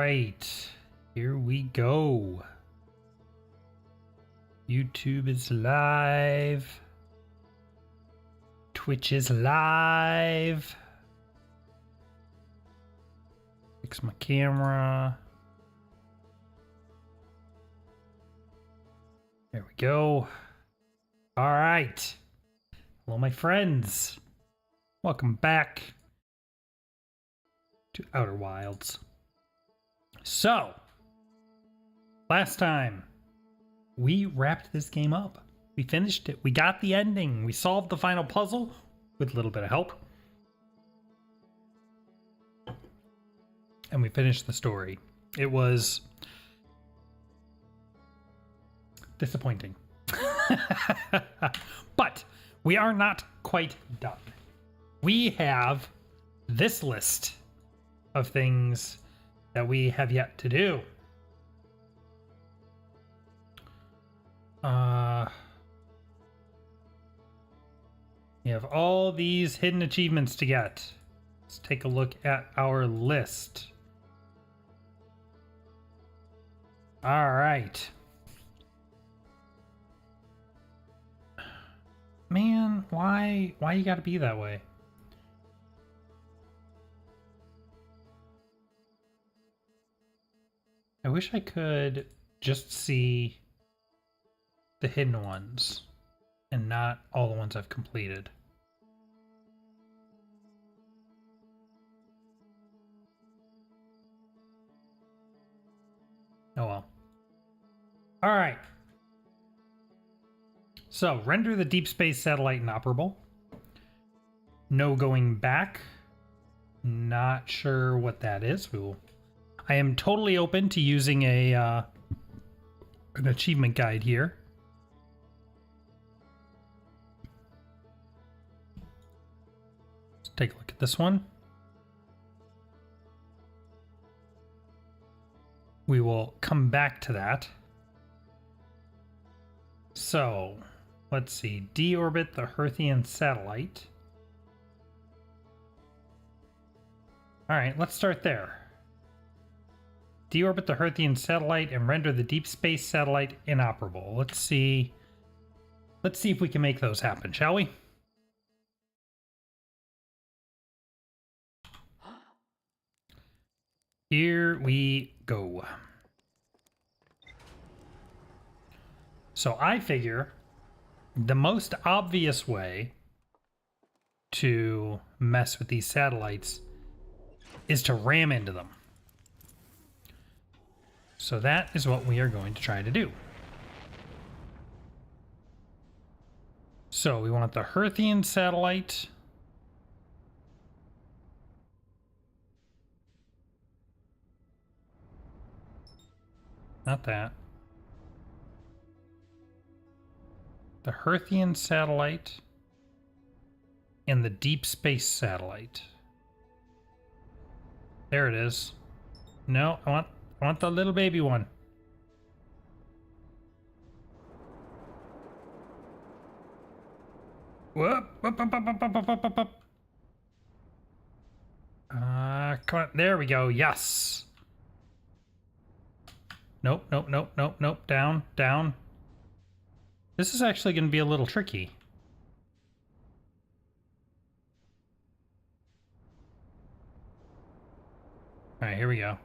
right, here we go. YouTube is live. Twitch is live. Fix my camera. There we go. All right. Hello, my friends. Welcome back to Outer Wilds. So, last time we wrapped this game up. We finished it. We got the ending. We solved the final puzzle with a little bit of help. And we finished the story. It was disappointing. But we are not quite done. We have this list of things that we have yet to do. We have all these hidden achievements to get. Let's take a look at our list. All right. Man, why you gotta be that way? I wish I could just see the hidden ones and not all the ones I've completed. Oh well. All right. So, render the deep space satellite inoperable. No going back. Not sure what that is. I am totally open to using an achievement guide here. Let's take a look at this one. We will come back to that. So, let's see. Deorbit the Hearthian satellite. All right, let's start there. Deorbit the Hearthian satellite and render the deep space satellite inoperable. Let's see if we can make those happen, shall we? Here we go. So I figure the most obvious way to mess with these satellites is to ram into them. So that is what we are going to try to do. So we want the Hearthian satellite. Not that. The Hearthian satellite and the deep space satellite. There it is. No, I want the little baby one. Whoop, whoop, whoop, whoop, whoop, whoop, whoop, whoop. Come on. There we go. Yes. Nope, nope, nope, nope, nope. Down, down. This is actually going to be a little tricky. All right, here we go.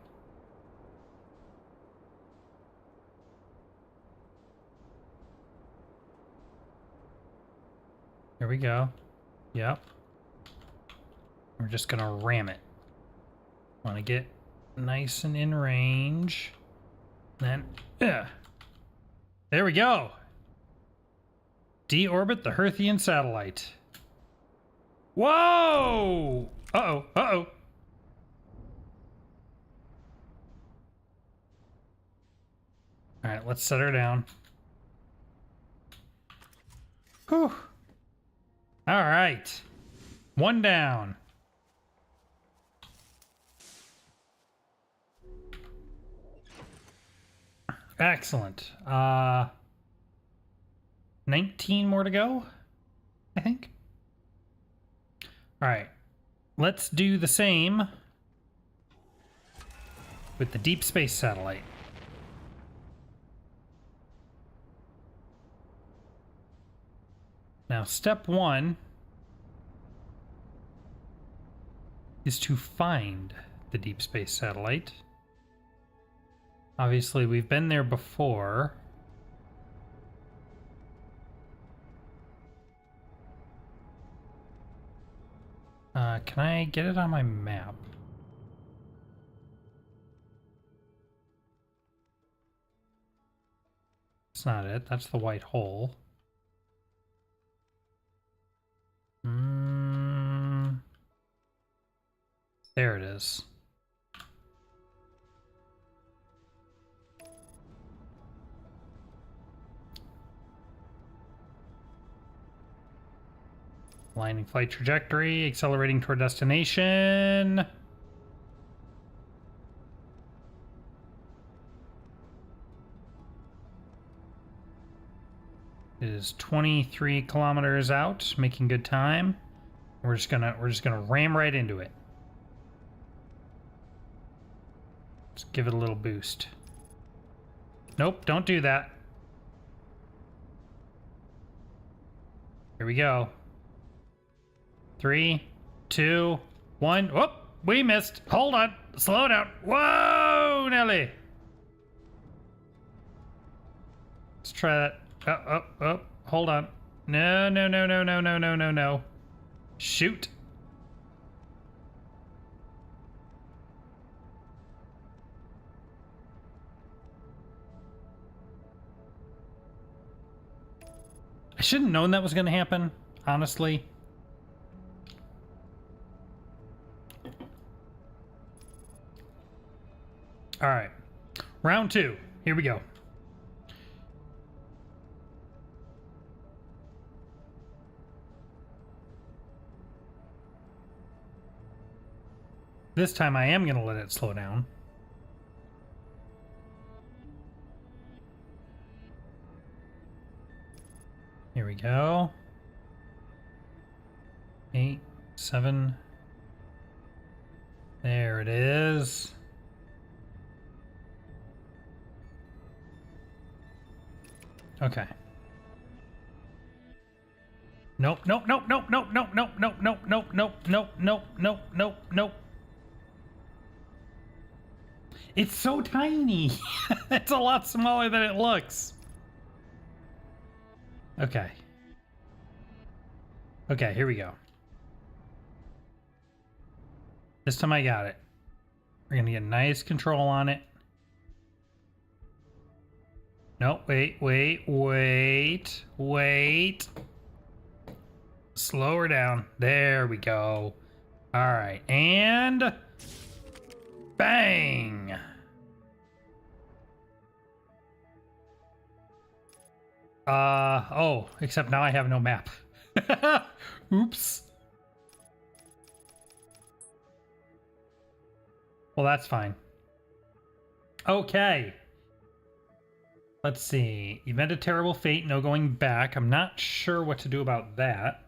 Here we go. Yep. We're just going to ram it. Want to get nice and in range. Then, there we go. Deorbit the Hearthian satellite. Whoa! Uh-oh, uh-oh. All right, let's set her down. Whew. All right. One down. Excellent. 19 more to go, I think. All right. Let's do the same with the deep space satellite. Now, step 1 is to find the deep space satellite. Obviously, we've been there before. Can I get it on my map? That's not it. That's the white hole. There it is. Aligning flight trajectory, accelerating toward destination. It is 23 kilometers out, making good time. We're just gonna ram right into it. Let's give it a little boost. Nope, don't do that. Here we go. 3, 2, 1. Whoop! We missed. Hold on. Slow down. Whoa, Nelly. Let's try that. Oh. Hold on. No. Shoot. I should have known that was going to happen, honestly. All right. Round 2. Here we go. This time I am going to let it slow down. Here we go. 8, 7. There it is. Okay. Nope. It's so tiny. It's a lot smaller than it looks. Okay. Okay, here we go. This time I got it. We're gonna get nice control on it. No, wait. Slow her down. There we go. All right, and bang. Oh, except now I have no map. Oops. Well, that's fine. Okay. Let's see. Event of terrible fate, no going back. I'm not sure what to do about that.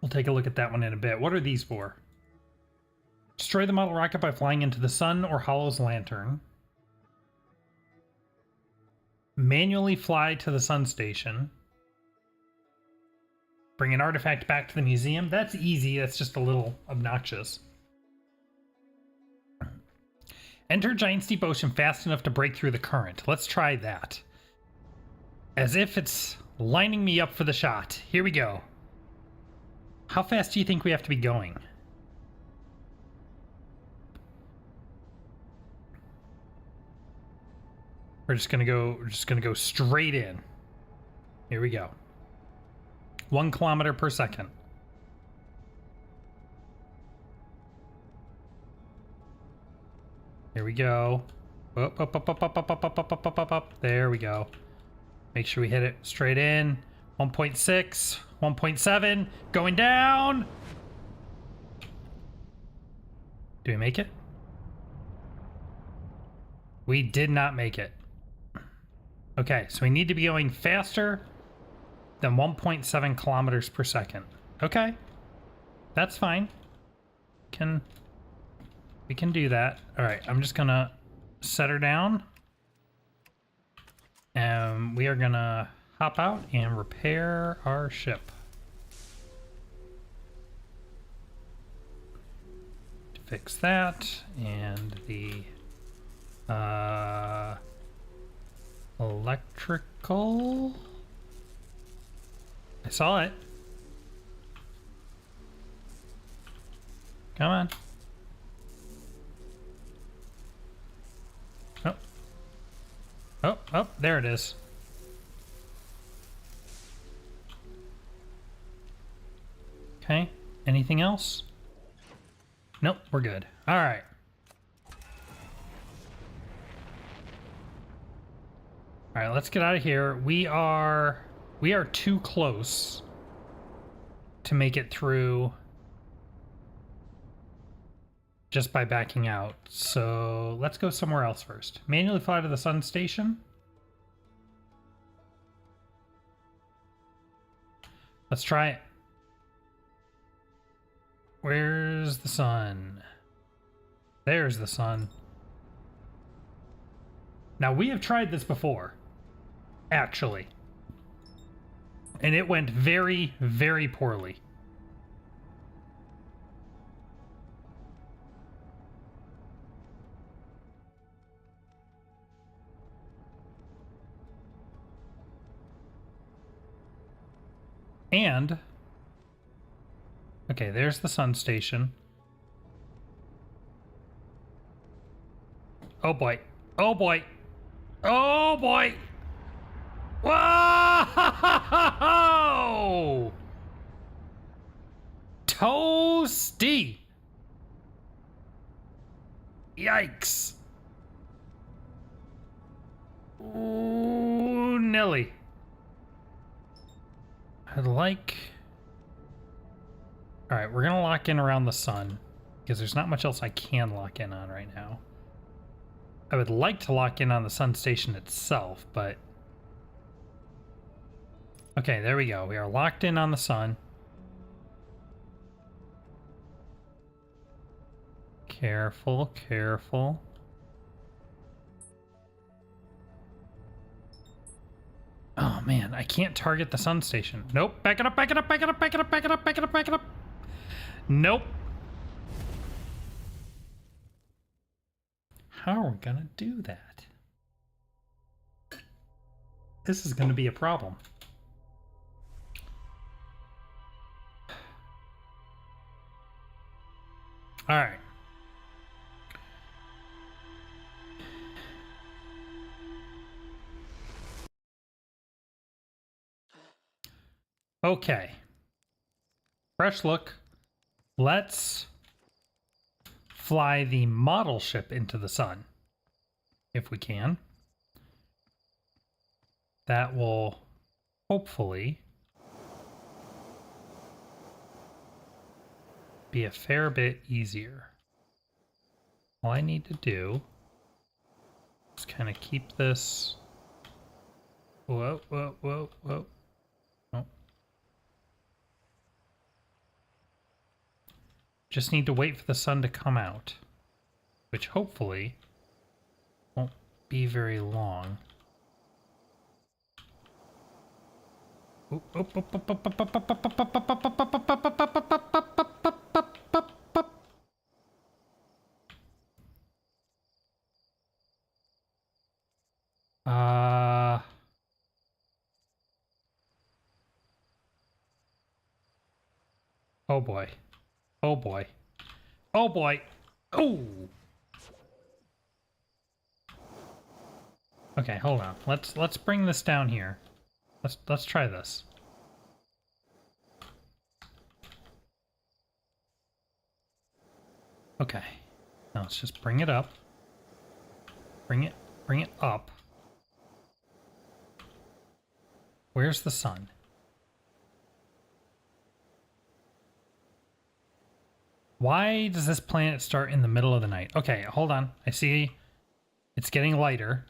We'll take a look at that one in a bit. What are these for? Destroy the model rocket by flying into the sun or Hollow's lantern. Manually fly to the sun station. Bring an artifact back to the museum. That's easy. That's just a little obnoxious. Enter giant steep ocean fast enough to break through the current. Let's try that. As if it's lining me up for the shot. Here we go. How fast do you think we have to be going? We're just gonna go straight in. Here we go. 1 kilometer per second. Here we go. Up. There we go. Make sure we hit it straight in. 1.6, 1.7, going down. Do we make it? We did not make it. Okay, so we need to be going faster than 1.7 kilometers per second. Okay, that's fine. Can We can do that. All right, I'm just gonna set her down. And we are gonna hop out and repair our ship. To fix that, and the electrical. I saw it. Come on. Oh. Oh, oh, there it is. Okay. Anything else? Nope, we're good. All right. All right, let's get out of here. We are too close to make it through just by backing out. So let's go somewhere else first. Manually fly to the sun station. Let's try it. Where's the sun? There's the sun. Now, we have tried this before, actually. And it went very, very poorly. And, okay, there's the sun station. Oh boy. Oh boy. Oh boy. Whoa! Toasty. Yikes. Ooh, Nelly. I'd like... Alright, we're gonna lock in around the sun, because there's not much else I can lock in on right now. I would like to lock in on the sun station itself, but... Okay, there we go. We are locked in on the sun. Careful, careful. Oh man, I can't target the sun station. Nope, back it up, back it up, back it up, back it up, back it up, back it up, back it up. Nope. How are we gonna do that? This is gonna be a problem. All right. Okay. Fresh look. Let's fly the model ship into the sun, if we can. That will hopefully be a fair bit easier. All I need to do is kind of keep this... Whoa, whoa, whoa, whoa. Oh. Just need to wait for the sun to come out, which hopefully won't be very long. Oh boy. Oh boy. Oh boy. Oh. Okay, hold on. Let's bring this down here. Let's try this. Okay. Now let's just bring it up. Bring it up. Where's the sun? Why does this planet start in the middle of the night? Okay, hold on. I see it's getting lighter.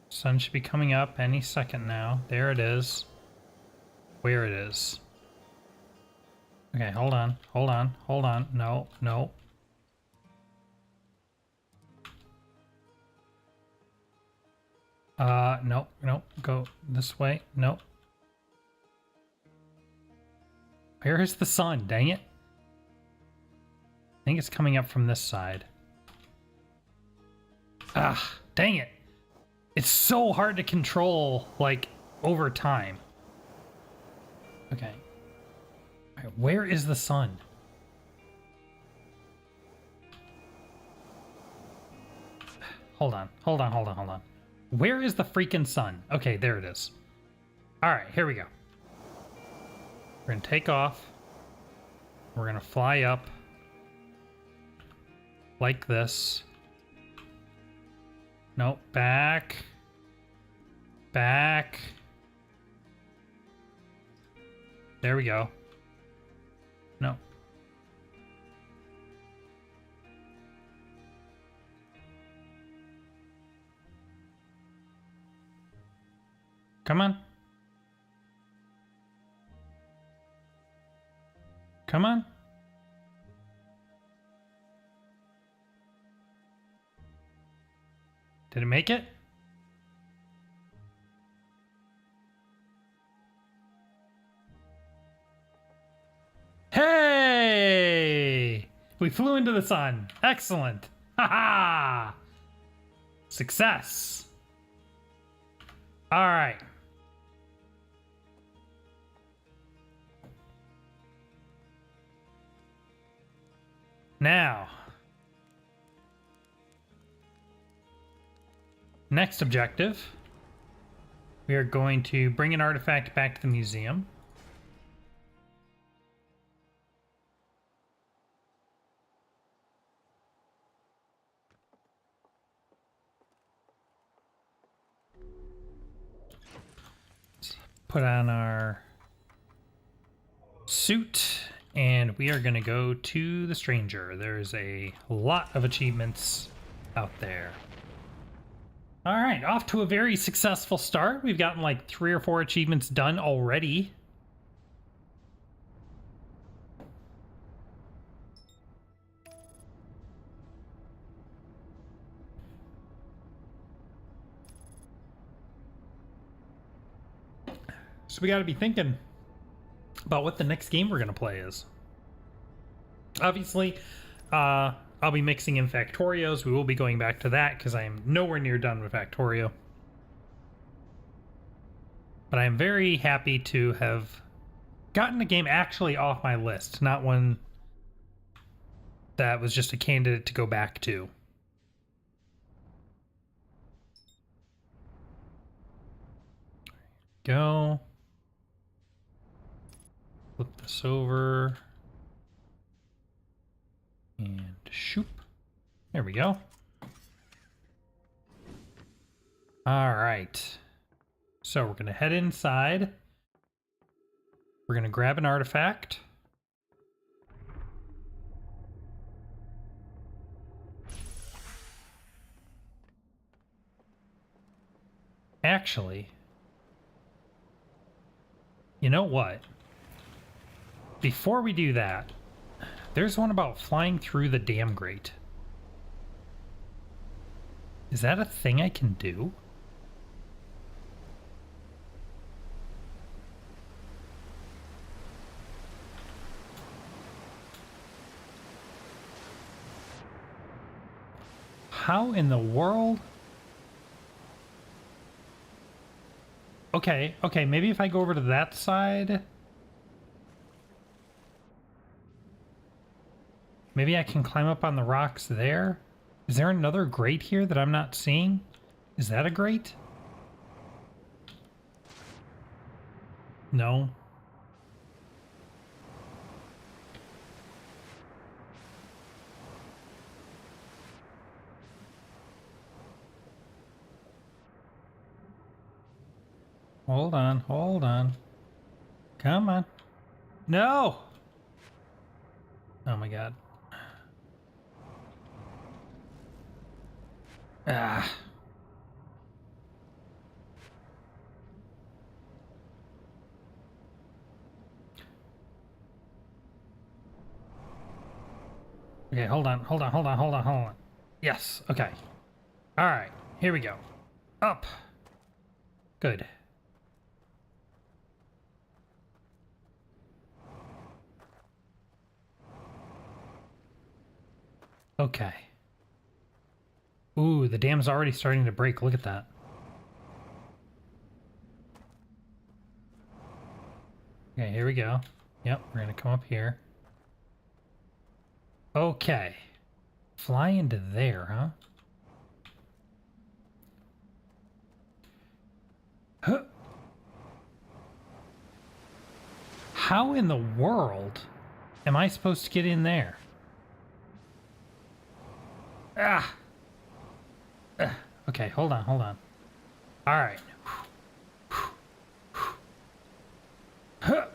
Sun should be coming up any second now. There it is. where it is. Okay, hold on, hold on, hold on. No, no. No, no, go this way. No. Where is the sun? Dang it. I think it's coming up from this side. Ah, dang it. It's so hard to control, like, over time. Okay. All right, where is the sun? Hold on, hold on, hold on, hold on. Where is the freaking sun? Okay, there it is. All right, here we go. We're gonna take off. We're gonna fly up like this. Nope, back. Back. There we go. No. Come on. Come on. Did it make it? Hey! We flew into the sun. Excellent. Haha! Success. All right. Now, next objective, we are going to bring an artifact back to the museum. Let's put on our suit, and we are going to go to the stranger. There's a lot of achievements out there. All right, off to a very successful start. We've gotten like 3 or 4 achievements done already. So we got to be thinking about what the next game we're going to play is. Obviously, I'll be mixing in Factorios. We will be going back to that because I am nowhere near done with Factorio. But I am very happy to have gotten the game actually off my list, not one that was just a candidate to go back to. Go. Flip this over. And shoop. There we go. All right. So we're going to head inside. We're going to grab an artifact. Actually, you know what? Before we do that, there's one about flying through the dam grate. Is that a thing I can do? How in the world? Okay, okay, maybe if I go over to that side. Maybe I can climb up on the rocks there. Is there another grate here that I'm not seeing? Is that a grate? No. Hold on, hold on. Come on. No! Oh my god. Ah. Okay, hold on, hold on, hold on, hold on, hold on. Yes, okay. All right, here we go. Up. Good. Okay. Ooh, the dam's already starting to break. Look at that. Okay, here we go. Yep, we're gonna come up here. Okay. Fly into there, huh? Huh. How in the world am I supposed to get in there? Ah! Okay, hold on, hold on. All right. Huh.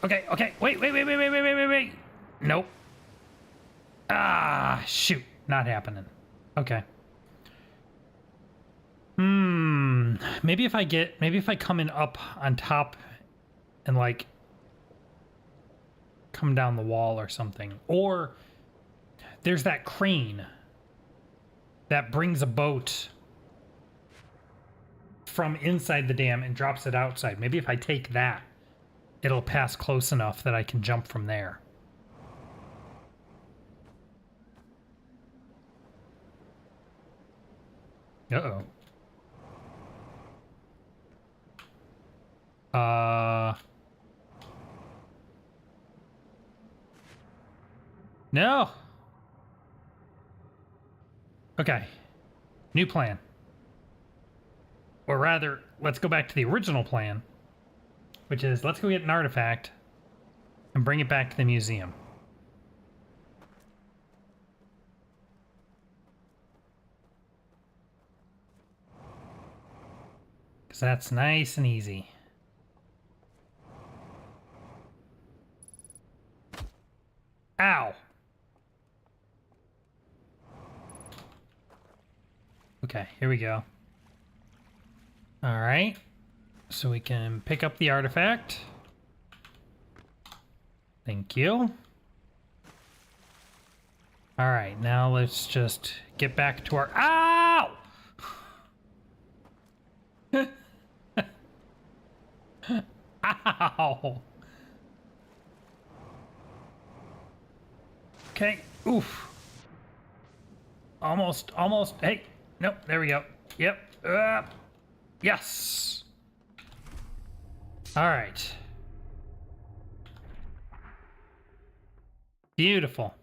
Okay, okay. Wait, wait, wait, wait, wait, wait, wait, wait, wait. Nope. Ah, shoot. Not happening. Okay. Maybe if I come in up on top and like come down the wall or something. Or there's that crane that brings a boat from inside the dam and drops it outside. Maybe if I take that, it'll pass close enough that I can jump from there. Uh-oh. No. Okay. New plan. Or rather, let's go back to the original plan, which is let's go get an artifact and bring it back to the museum. Because that's nice and easy. Ow! Okay, here we go. All right. So we can pick up the artifact. Thank you. All right, now let's just get back to our... Ow! Ow! Okay, oof. Almost, almost. Hey, nope, there we go. Yep. Yes. All right. Beautiful.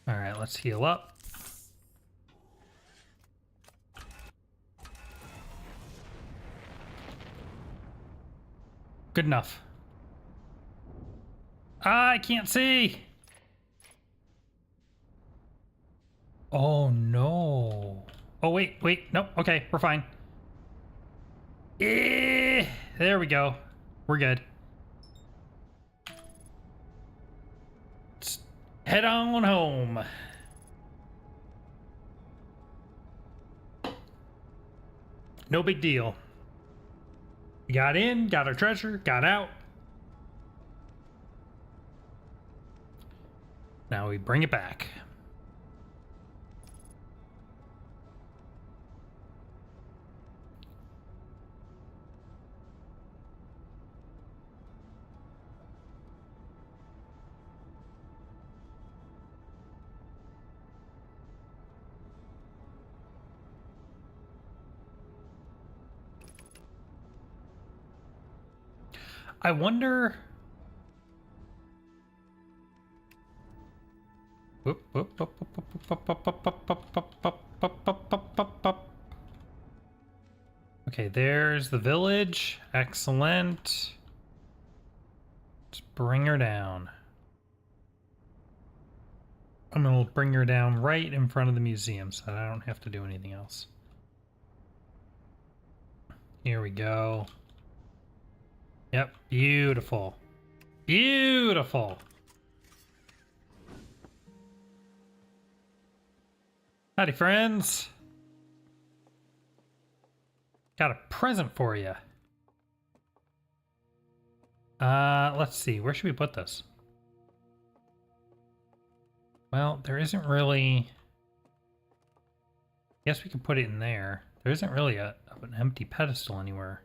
All right, let's heal up. Good enough. I can't see. Oh no. Oh wait, wait. Nope. Okay, we're fine. There we go. We're good. Let's head on home. No big deal. We got in, got our treasure, got out. Now we bring it back. I wonder... Okay, there's the village. Excellent. Let's bring her down. I'm gonna bring her down right in front of the museum so that I don't have to do anything else. Here we go. Yep, beautiful. Beautiful. Howdy, friends. Got a present for you. Let's see. Where should we put this? Well, there isn't really... I guess we can put it in there. There isn't really an empty pedestal anywhere.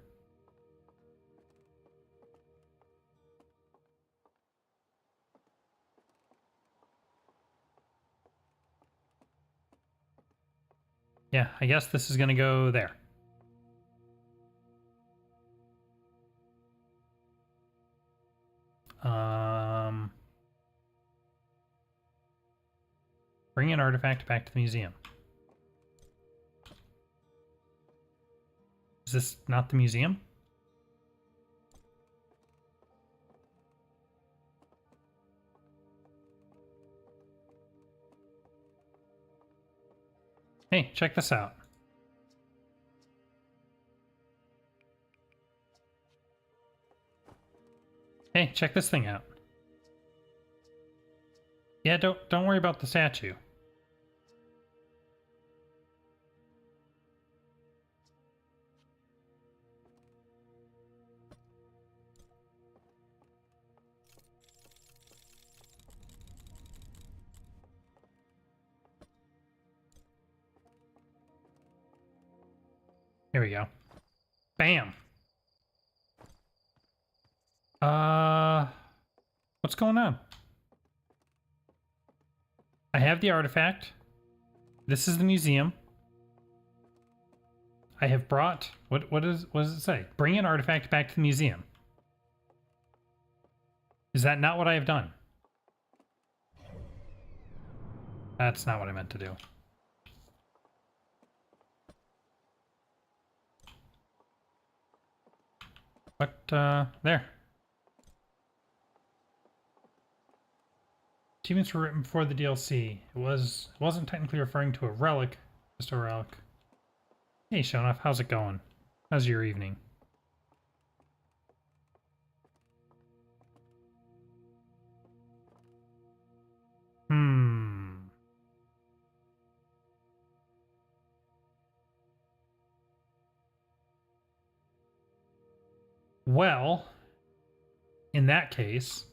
Yeah, I guess this is going to go there. Bring an artifact back to the museum. Is this not the museum? Hey, check this out. Hey, check this thing out. Yeah, don't worry about the statue. Here we go. Bam. What's going on? I have the artifact. This is the museum. I have brought... What does it say? Bring an artifact back to the museum. Is that not what I have done? That's not what I meant to do. But, there. Achievements were written before the DLC. It wasn't technically referring to a relic, just a relic. Hey, Shonuff, how's it going? How's your evening? Well, in that case...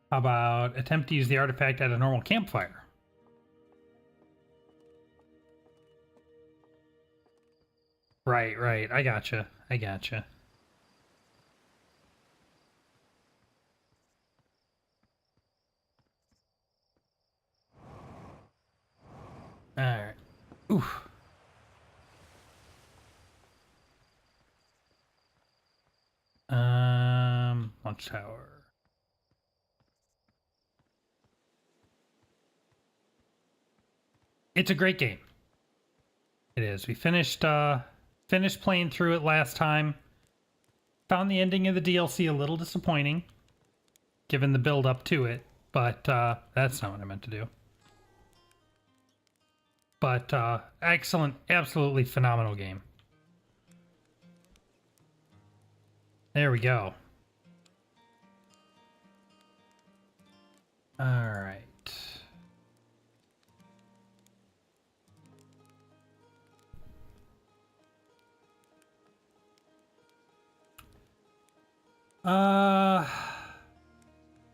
How about attempt to use the artifact at a normal campfire? Right. I gotcha. Alright. Oof. Launch tower. It's a great game. It is. We finished playing through it last time. Found the ending of the DLC a little disappointing, given the build up to it, but that's not what I meant to do. But excellent, absolutely phenomenal game. There we go. All right.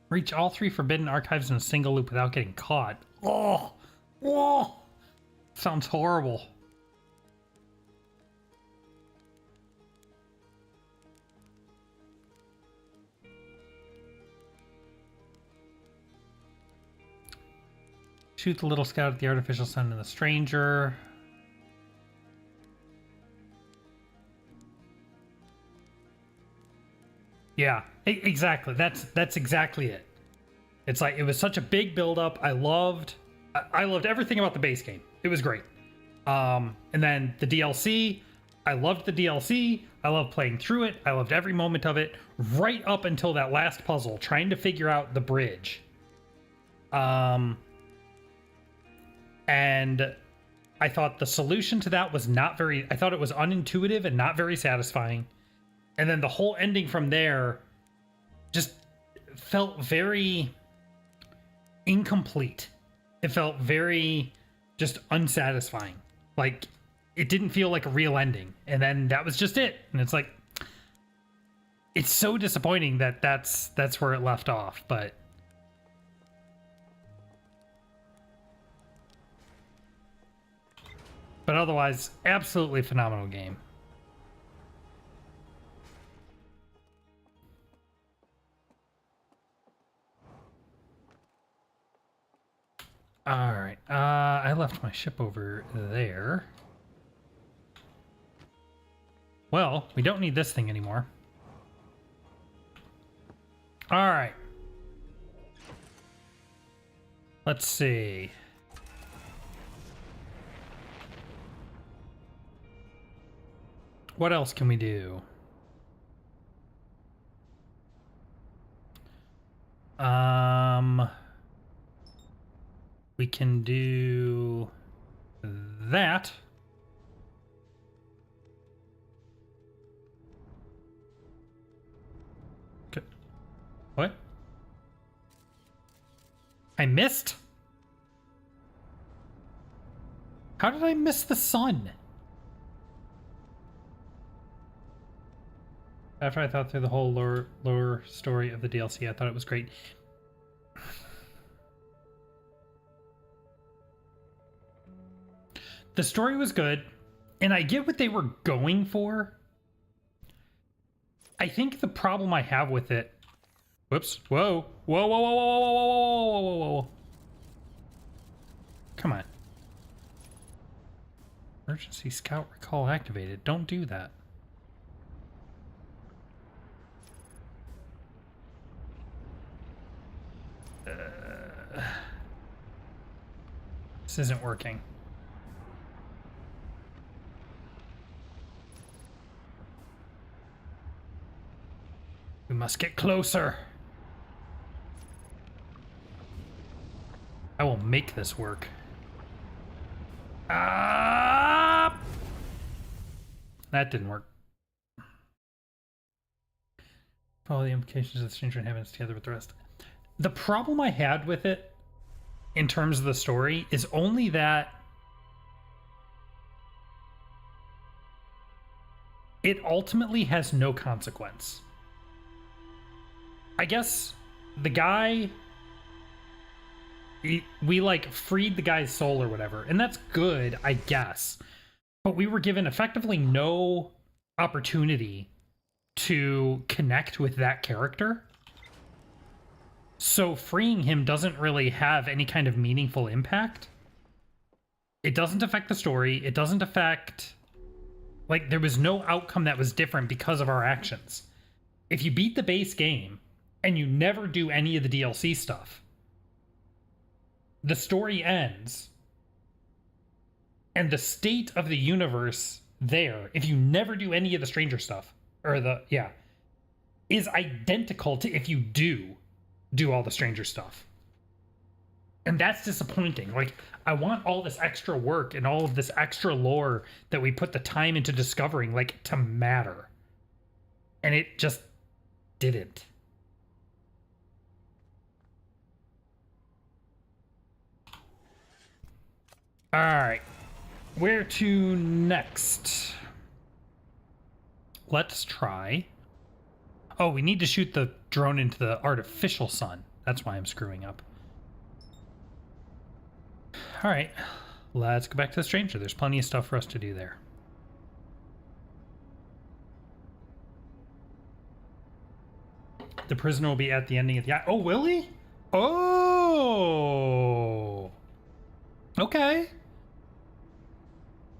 Reach all 3 forbidden archives in a single loop without getting caught. Oh, sounds horrible. Shoot the little scout at the artificial sun and the stranger. Yeah, exactly. That's exactly it. It's like, it was such a big build-up. I loved everything about the base game. It was great. And then the DLC, I loved the DLC. I loved playing through it. I loved every moment of it, right up until that last puzzle, trying to figure out the bridge. And I thought the solution to that was not very, I thought it was unintuitive and not very satisfying. And then the whole ending from there just felt very incomplete. It felt very just unsatisfying. Like, it didn't feel like a real ending. And then that was just it. And it's like, it's so disappointing that that's where it left off, but otherwise, absolutely phenomenal game. All right, I left my ship over there. Well, we don't need this thing anymore. All right. Let's see. What else can we do? We can do that. Okay. What? I missed? How did I miss the sun? After I thought through the whole lore story of the DLC, I thought it was great. The story was good, and I get what they were going for. I think the problem I have with it... Whoops. Whoa. Whoa, whoa, whoa, whoa, whoa, whoa, whoa, whoa, whoa, whoa. Come on. Emergency scout recall activated. Don't do that. This isn't working. We must get closer. I will make this work. That didn't work. Follow the implications of the Stranger in Heavens together with the rest. The problem I had with it, in terms of the story, is only that it ultimately has no consequence. I guess the guy, we like freed the guy's soul or whatever, and that's good, I guess. But we were given effectively no opportunity to connect with that character. So freeing him doesn't really have any kind of meaningful impact. It doesn't affect the story. It doesn't affect... Like, there was no outcome that was different because of our actions. If you beat the base game and you never do any of the DLC stuff, the story ends, and the state of the universe there, if you never do any of the Stranger stuff, or is identical to if you do all the Stranger stuff. And that's disappointing. Like, I want all this extra work and all of this extra lore that we put the time into discovering, like, to matter. And it just didn't. All right. Where to next? Let's try... Oh, we need to shoot the drone into the artificial sun. That's why I'm screwing up. All right, let's go back to the Stranger. There's plenty of stuff for us to do there. The prisoner will be at the ending of the... Oh, will he? Oh! Okay.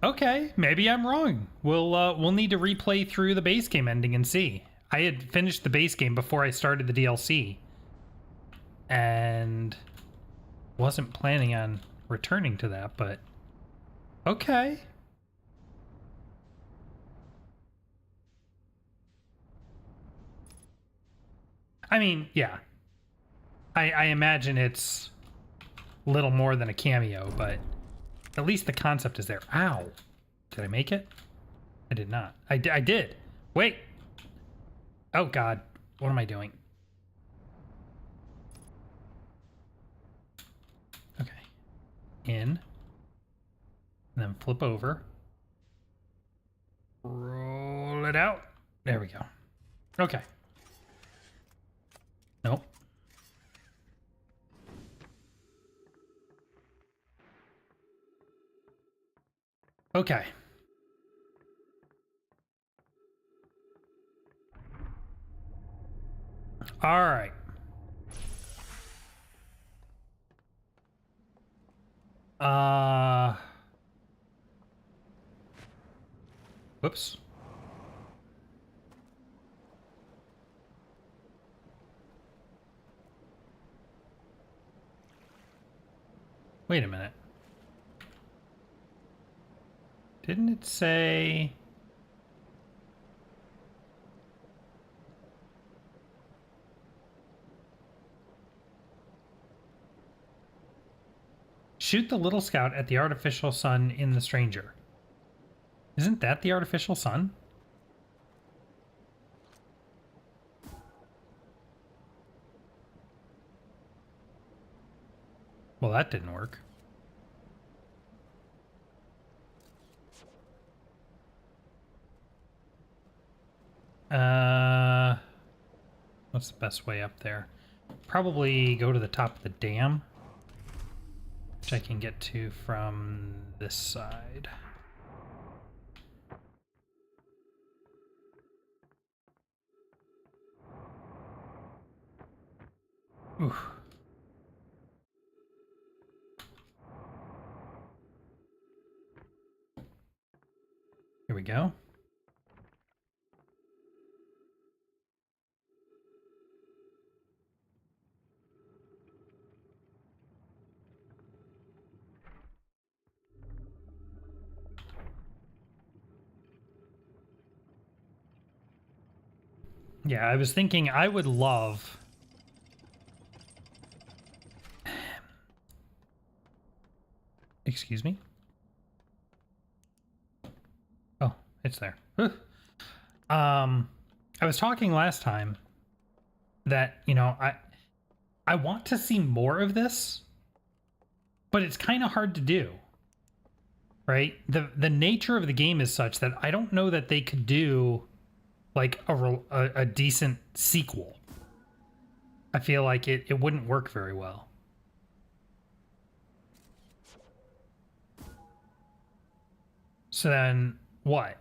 Okay, maybe I'm wrong. We'll need to replay through the base game ending and see. I had finished the base game before I started the DLC. And wasn't planning on returning to that, but okay. I mean, yeah. I imagine it's little more than a cameo, but at least the concept is there. Ow. Did I make it? I did not. I did. Wait. Oh, God. What am I doing? Okay. In. And then flip over. Roll it out. There we go. Okay. Nope. Okay. All right. Whoops. Wait a minute. Didn't it say... Shoot the little scout at the artificial sun in the stranger. Isn't that the artificial sun? Well, that didn't work. What's the best way up there? Probably go to the top of the dam, which I can get to from this side. Ooh. Here we go. Yeah, I was thinking I would love... Excuse me? Oh, it's there. I was talking last time that, you know, I want to see more of this, but it's kind of hard to do. Right? The nature of the game is such that I don't know that they could do like a decent sequel. I feel like it wouldn't work very well. So then what?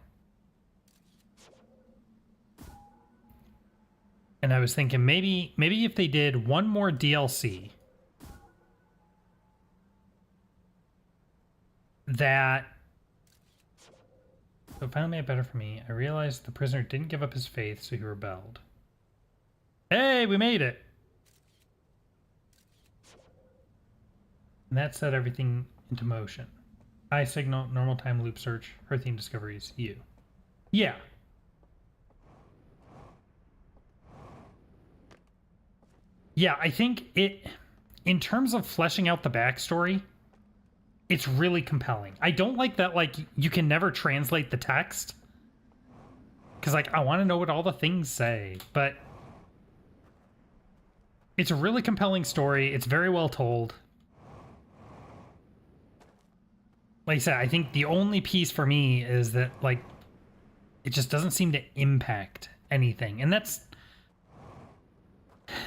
And I was thinking maybe if they did one more DLC that... So it finally made it better for me. I realized the prisoner didn't give up his faith, so he rebelled. Hey, we made it! And that set everything into motion. I signal, normal time loop search, her theme discoveries, you. Yeah. Yeah, I think it, in terms of fleshing out the backstory, it's really compelling. I don't like that, like, you can never translate the text. Because, like, I want to know what all the things say. But it's a really compelling story. It's very well told. Like I said, I think the only piece for me is that, like, it just doesn't seem to impact anything. And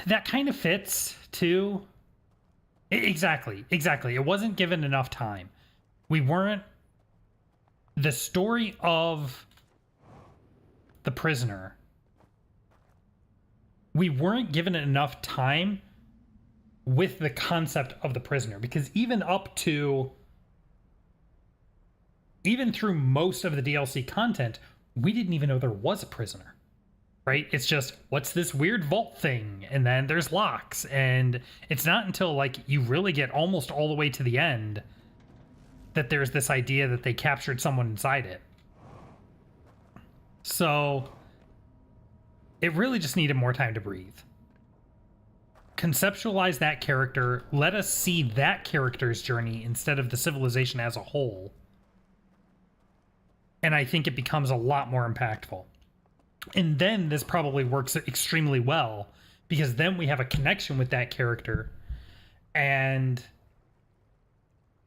that kind of fits, too. Exactly. It wasn't given enough time. The story of the prisoner, we weren't given enough time with the concept of the prisoner, because even through most of the DLC content, we didn't even know there was a prisoner. Right? It's just, what's this weird vault thing? And then there's locks. And it's not until, like, you really get almost all the way to the end that there's this idea that they captured someone inside it. So it really just needed more time to breathe. conceptualize that character, let us see that character's journey instead of the civilization as a whole. And I think it becomes a lot more impactful. And then this probably works extremely well, because then we have a connection with that character. And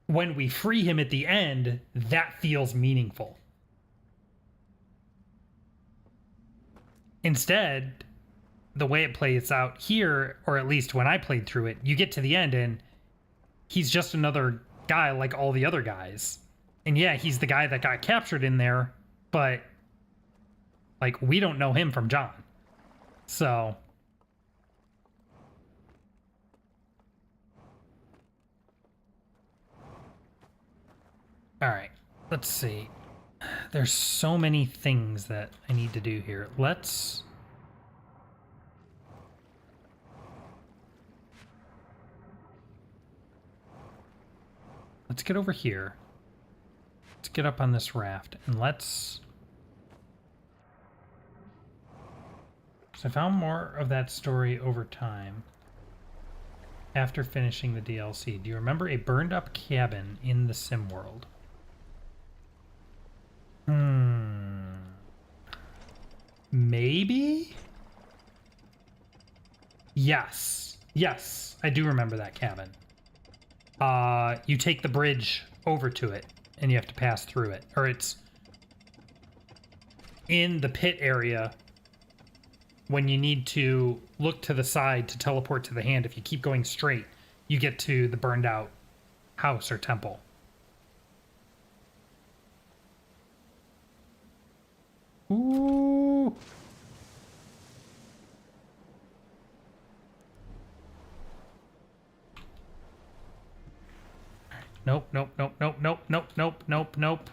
when we free him at the end, that feels meaningful. Instead, the way it plays out here, or at least when I played through it, you get to the end and he's just another guy like all the other guys. And yeah, he's the guy that got captured in there, but like, we don't know him from John. So all right, let's see. There's so many things that I need to do here. Let's get over here. Let's get up on this raft and let's... So I found more of that story over time after finishing the DLC. Do you remember a burned up cabin in the sim world? Maybe? Yes. Yes, I do remember that cabin. You take the bridge over to it and you have to pass through it, or it's in the pit area when you need to look to the side to teleport to the hand. If you keep going straight, you get to the burned out house or temple. Ooh. Nope, nope, nope, nope, nope, nope, nope, nope, nope.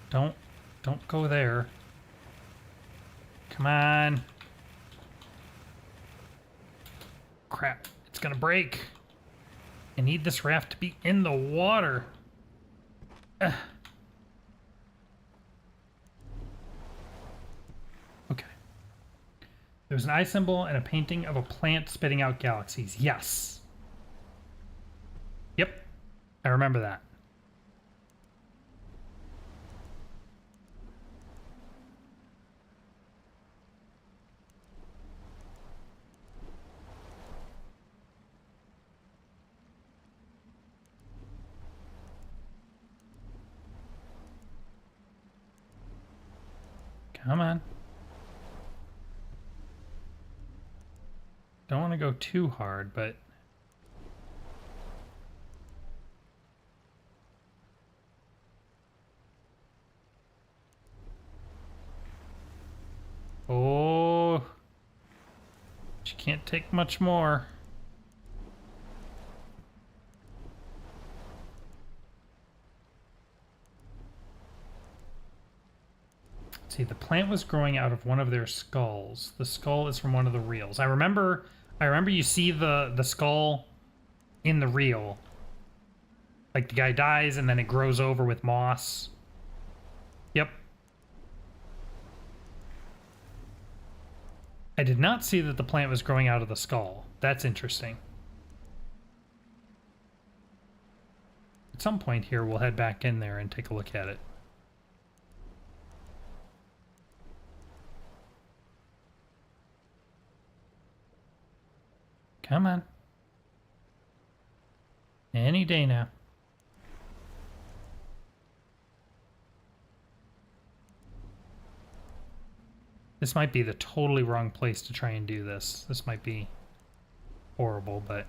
Don't go there. Come on. Crap, it's gonna break. I need this raft to be in the water. Ugh. Okay. There's an eye symbol and a painting of a plant spitting out galaxies. Yes. Yep, I remember that. Come on. Don't want to go too hard, but... Oh, you can't take much more. See, the plant was growing out of one of their skulls. The skull is from one of the reels. I remember you see the skull in the reel. Like the guy dies and then it grows over with moss. Yep. I did not see that the plant was growing out of the skull. That's interesting. At some point here, we'll head back in there and take a look at it. Come on. Any day now. This might be the totally wrong place to try and do this. This might be horrible, but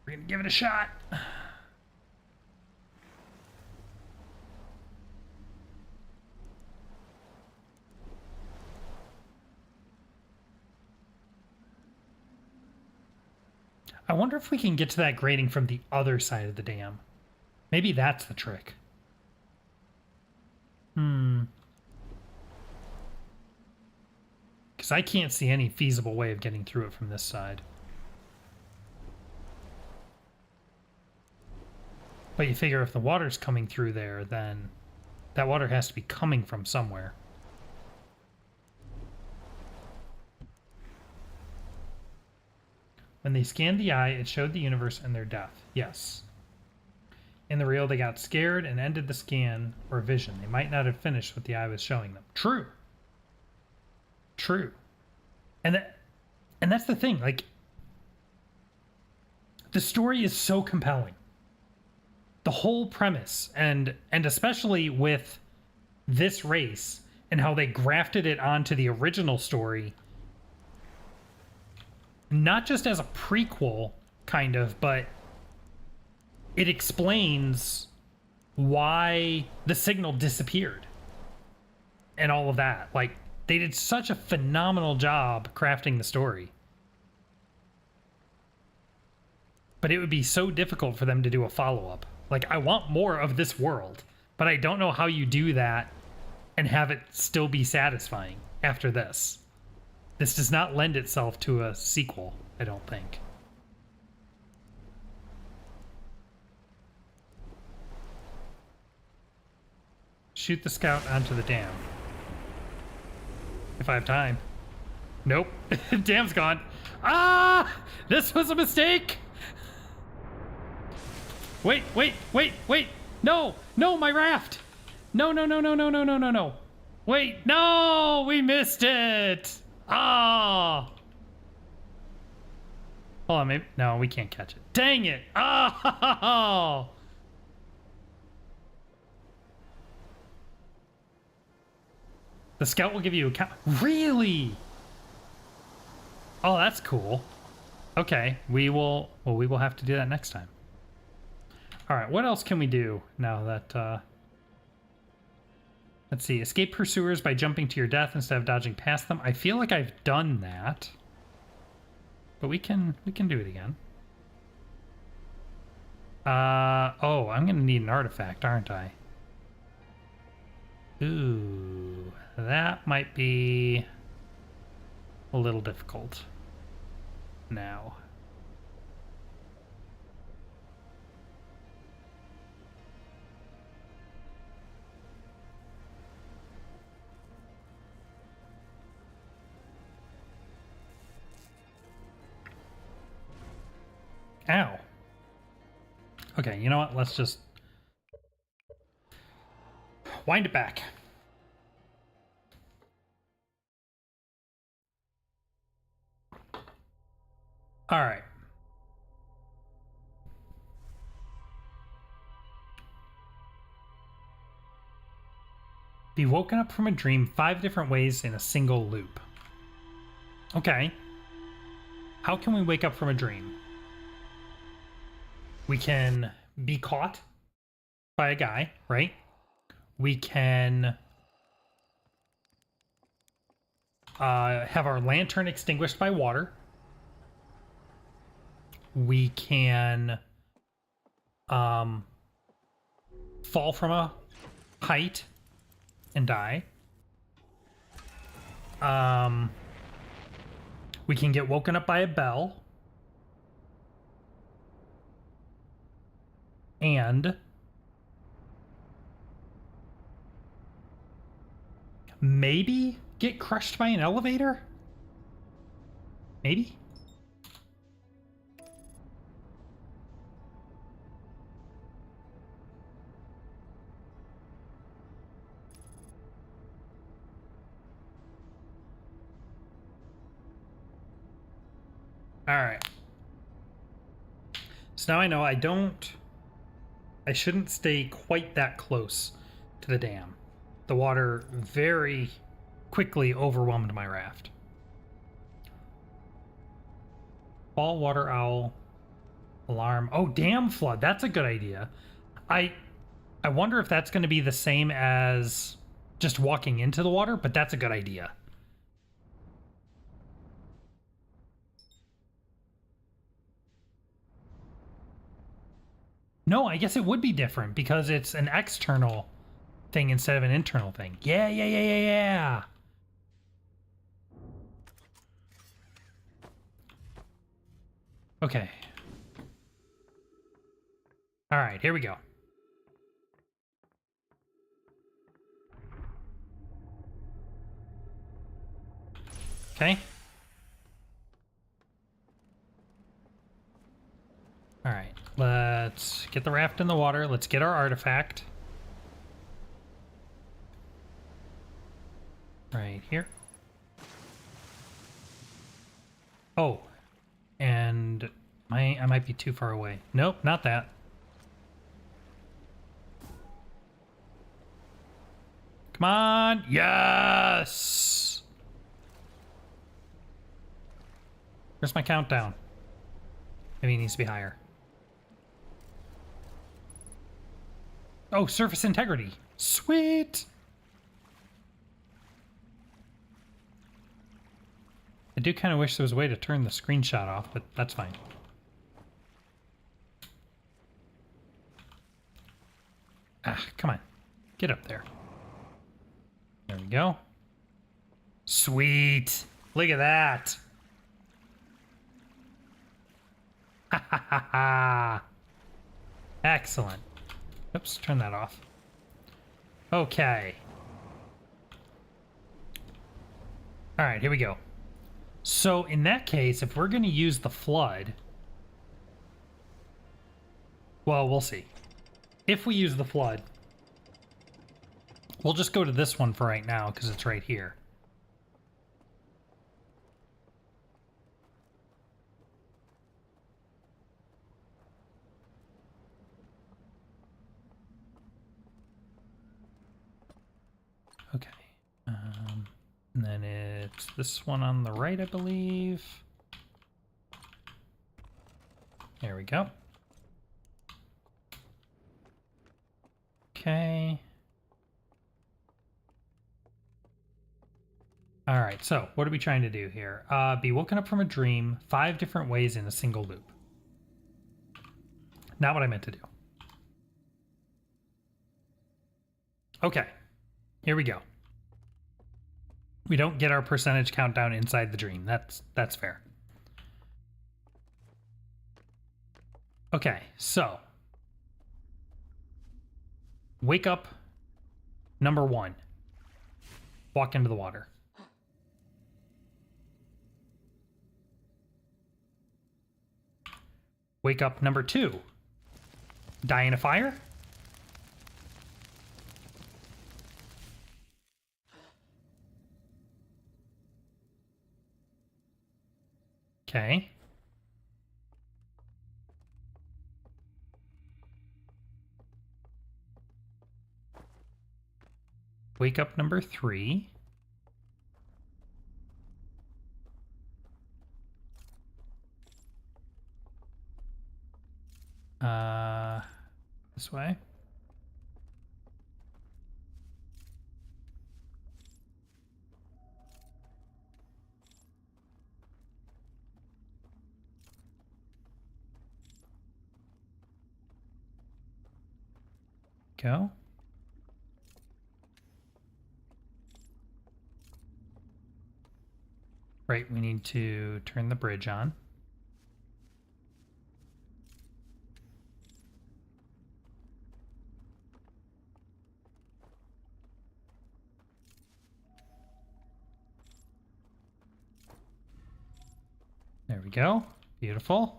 we're gonna give it a shot. I wonder if we can get to that grating from the other side of the dam. Maybe that's the trick. Because I can't see any feasible way of getting through it from this side. But you figure if the water's coming through there, then that water has to be coming from somewhere. When they scanned the eye, it showed the universe and their death. Yes. In the real, they got scared and ended the scan or vision. They might not have finished what the eye was showing them. True. True. And that's the thing. Like, the story is so compelling. The whole premise, and especially with this race and how they grafted it onto the original story, not just as a prequel, kind of, but it explains why the signal disappeared and all of that. Like, they did such a phenomenal job crafting the story. But it would be so difficult for them to do a follow-up. Like, I want more of this world, but I don't know how you do that and have it still be satisfying after this. This does not lend itself to a sequel, I don't think. Shoot the scout onto the dam. If I have time. Nope. Dam's gone. Ah! This was a mistake! Wait. No, my raft. No. Wait, no, we missed it. Ah. Oh. Hold on, maybe. No, we can't catch it. Dang it. Oh. The scout will give you a count. Really? Oh, that's cool. Okay, we will have to do that next time. All right, what else can we do now that, let's see, escape pursuers by jumping to your death instead of dodging past them. I feel like I've done that, but we can do it again. Oh, I'm gonna need an artifact, aren't I? Ooh, that might be a little difficult now. Ow. Okay, you know what? Let's just wind it back. All right. Be woken up from a dream 5 different ways in a single loop. Okay. How can we wake up from a dream? We can be caught by a guy, right? We can have our lantern extinguished by water. We can fall from a height and die. We can get woken up by a bell. And maybe get crushed by an elevator? Maybe? All right. So now I know I shouldn't stay quite that close to the dam. The water very quickly overwhelmed my raft. Fall, water owl, alarm. Oh, dam flood. That's a good idea. I wonder if that's going to be the same as just walking into the water, but that's a good idea. No, I guess it would be different because it's an external thing instead of an internal thing. Yeah. Okay. All right, here we go. Okay. let's get the raft in the water. Let's get our artifact. Right here. Oh, and I might be too far away. Nope, not that. Come on. Yes! Where's my countdown? Maybe it needs to be higher. Oh, surface integrity. Sweet! I do kind of wish there was a way to turn the screenshot off, but that's fine. Ah, come on. Get up there. There we go. Sweet! Look at that! Ha ha ha ha! Excellent. Oops, turn that off. Okay. Alright, here we go. So in that case, if we're going to use the flood... Well, we'll see. If we use the flood, we'll just go to this one for right now because it's right here. Okay. And then it's this one on the right, I believe. There we go. Okay. All right, so what are we trying to do here? Be woken up from a dream 5 different ways in a single loop. Not what I meant to do. Okay, here we go. We don't get our percentage countdown inside the dream. That's fair. Okay, so wake up, number 1. Walk into the water. Wake up, number 2. Die in a fire. Okay. Wake up, number 3. This way. Go. Right, we need to turn the bridge on. There we go. Beautiful.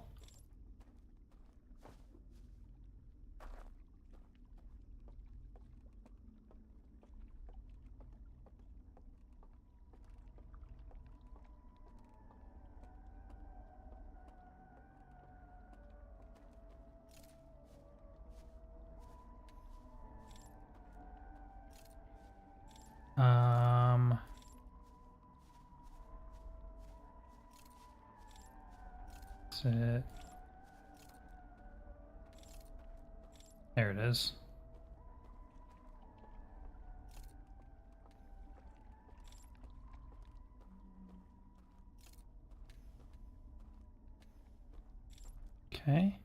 That's it. There it is. Okay.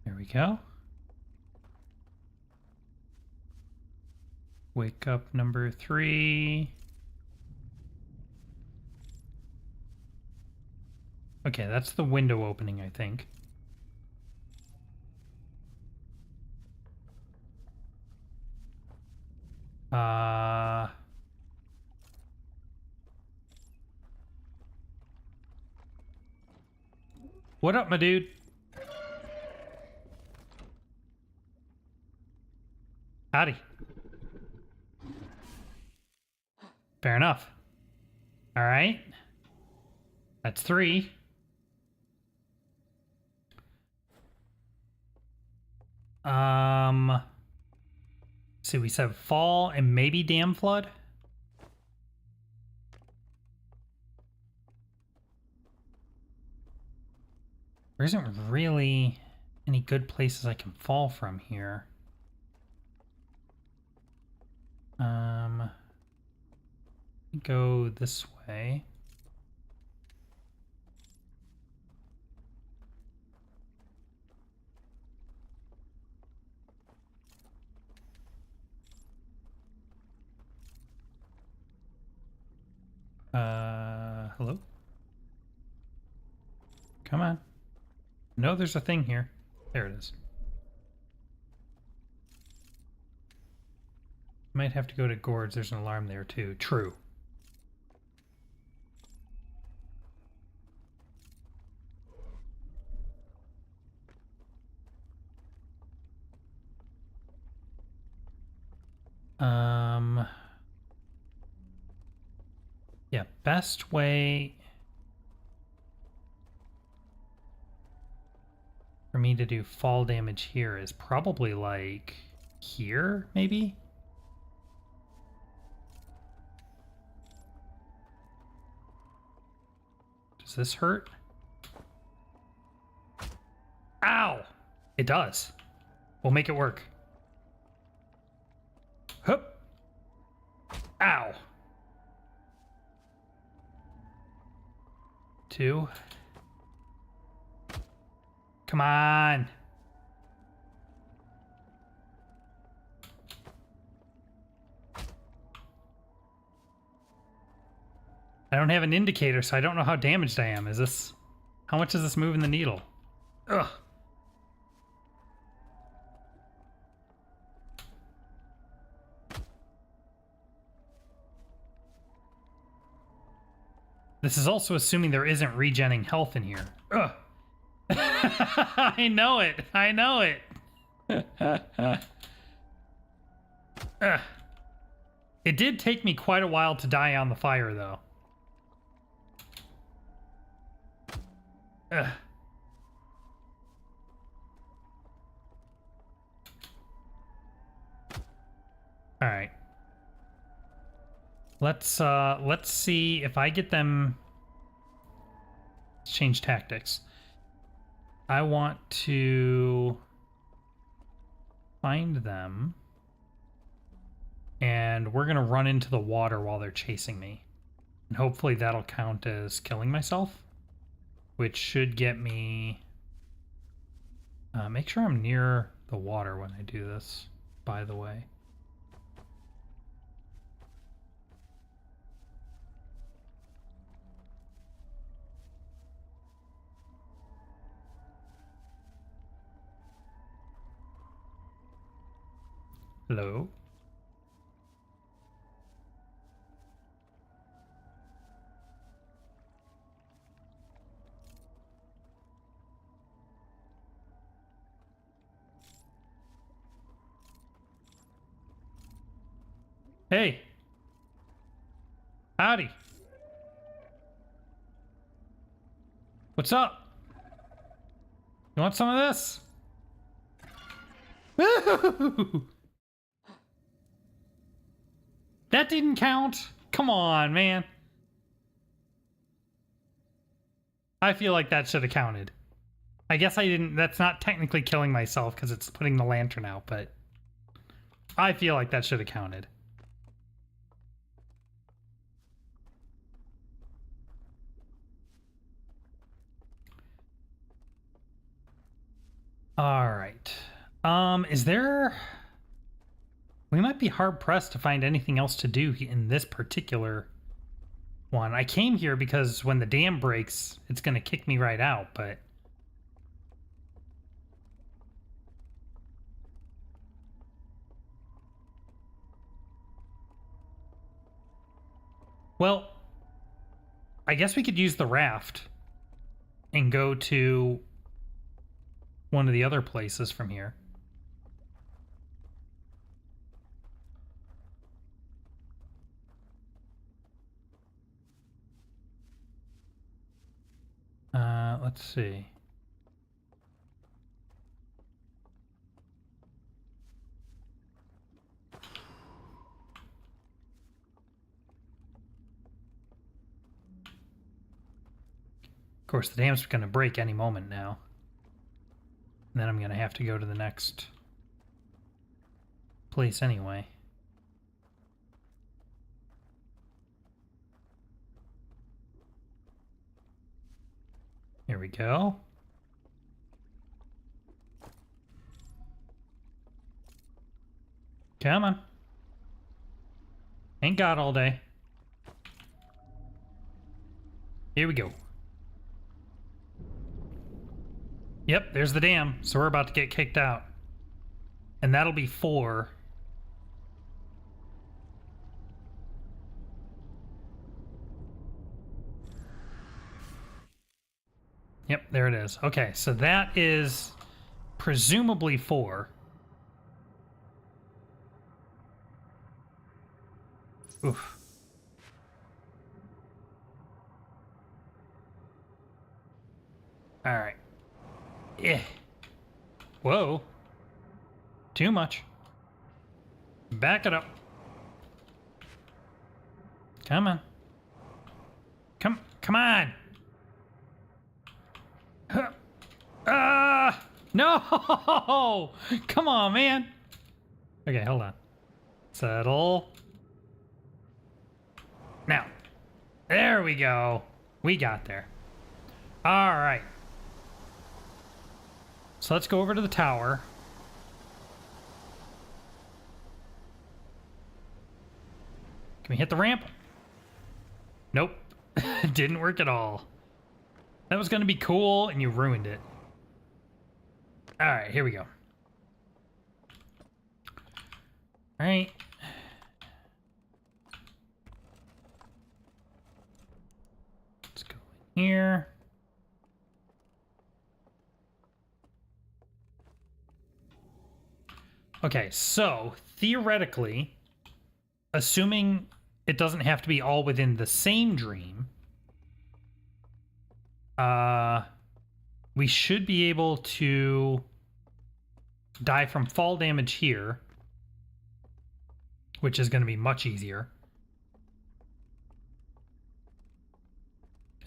There we go. Wake up, number 3. Okay, that's the window opening, I think. What up, my dude? Howdy. Fair enough. All right. That's 3. See, we said fall and maybe dam flood. There isn't really any good places I can fall from here. Go this way. Hello? Come on. No, there's a thing here. There it is. Might have to go to Gourds. There's an alarm there too. True. Yeah, best way for me to do fall damage here is probably like here, maybe? Does this hurt? Ow! It does. We'll make it work. Hup! Ow! 2. Come on! I don't have an indicator, so I don't know how damaged I am. Is this... How much is this moving the needle? Ugh. This is also assuming there isn't regenning health in here. Ugh. I know it. I know it. It did take me quite a while to die on the fire, though. Ugh. All right. Let's see if I get them. Let's change tactics. I want to find them, and we're gonna run into the water while they're chasing me, and hopefully that'll count as killing myself, which should get me. Make sure I'm near the water when I do this, by the way. Hello? Hey! Howdy! What's up? You want some of this? Woo! That didn't count. Come on, man. I feel like that should have counted. I guess I didn't. That's not technically killing myself because it's putting the lantern out, but I feel like that should have counted. All right. Is there... We might be hard-pressed to find anything else to do in this particular one. I came here because when the dam breaks, it's going to kick me right out, but... Well, I guess we could use the raft. and go to one of the other places from here. Let's see. Of course, the dam's going to break any moment now. And then I'm going to have to go to the next place anyway. Here we go. Come on. Ain't got all day. Here we go. Yep, there's the dam. So we're about to get kicked out. And that'll be 4. Yep, there it is. Okay, so that is presumably 4. Oof. All right. Yeah. Whoa. Too much. Back it up. Come on. Come on. No! Come on, man. Okay, hold on. Settle. Now. There we go. We got there. All right. So let's go over to the tower. Can we hit the ramp? Nope. Didn't work at all. That was going to be cool, and you ruined it. All right, here we go. All right. Let's go in here. Okay, so theoretically, assuming it doesn't have to be all within the same dream, we should be able to die from fall damage here, which is going to be much easier.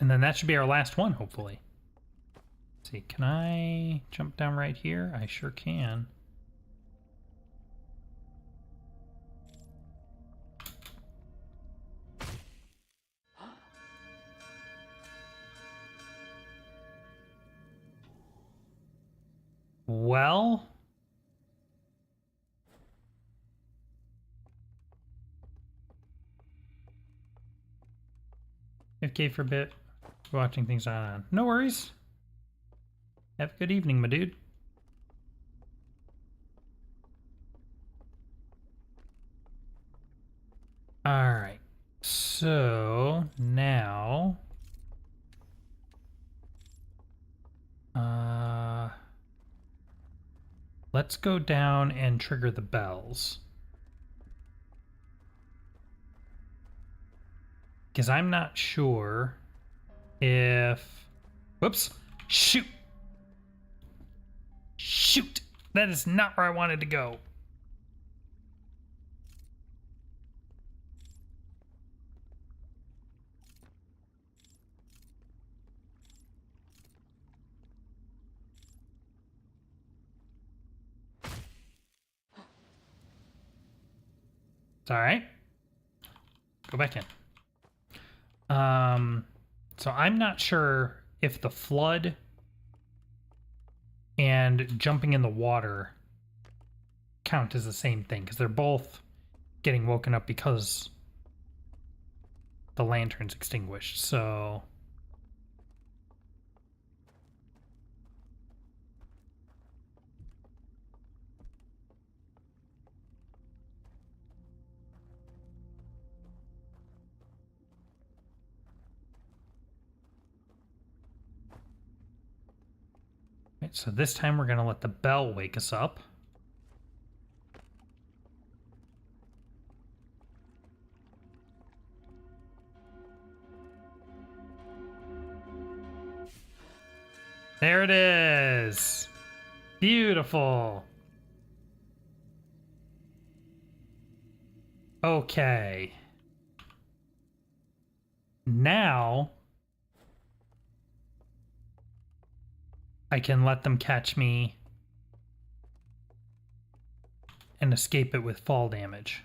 And then that should be our last one, hopefully. Let's see, can I jump down right here? I sure can. Well, FK for a bit, watching things on. No worries. Have a good evening, my dude. All right. So now, let's go down and trigger the bells. Because I'm not sure if... Whoops. Shoot. Shoot. That is not where I wanted to go. It's all right. Go back in. So I'm not sure if the flood and jumping in the water count as the same thing, because they're both getting woken up because the lantern's extinguished. So Right, so this time we're going to let the bell wake us up. There it is. Beautiful. Okay. Now I can let them catch me and escape it with fall damage.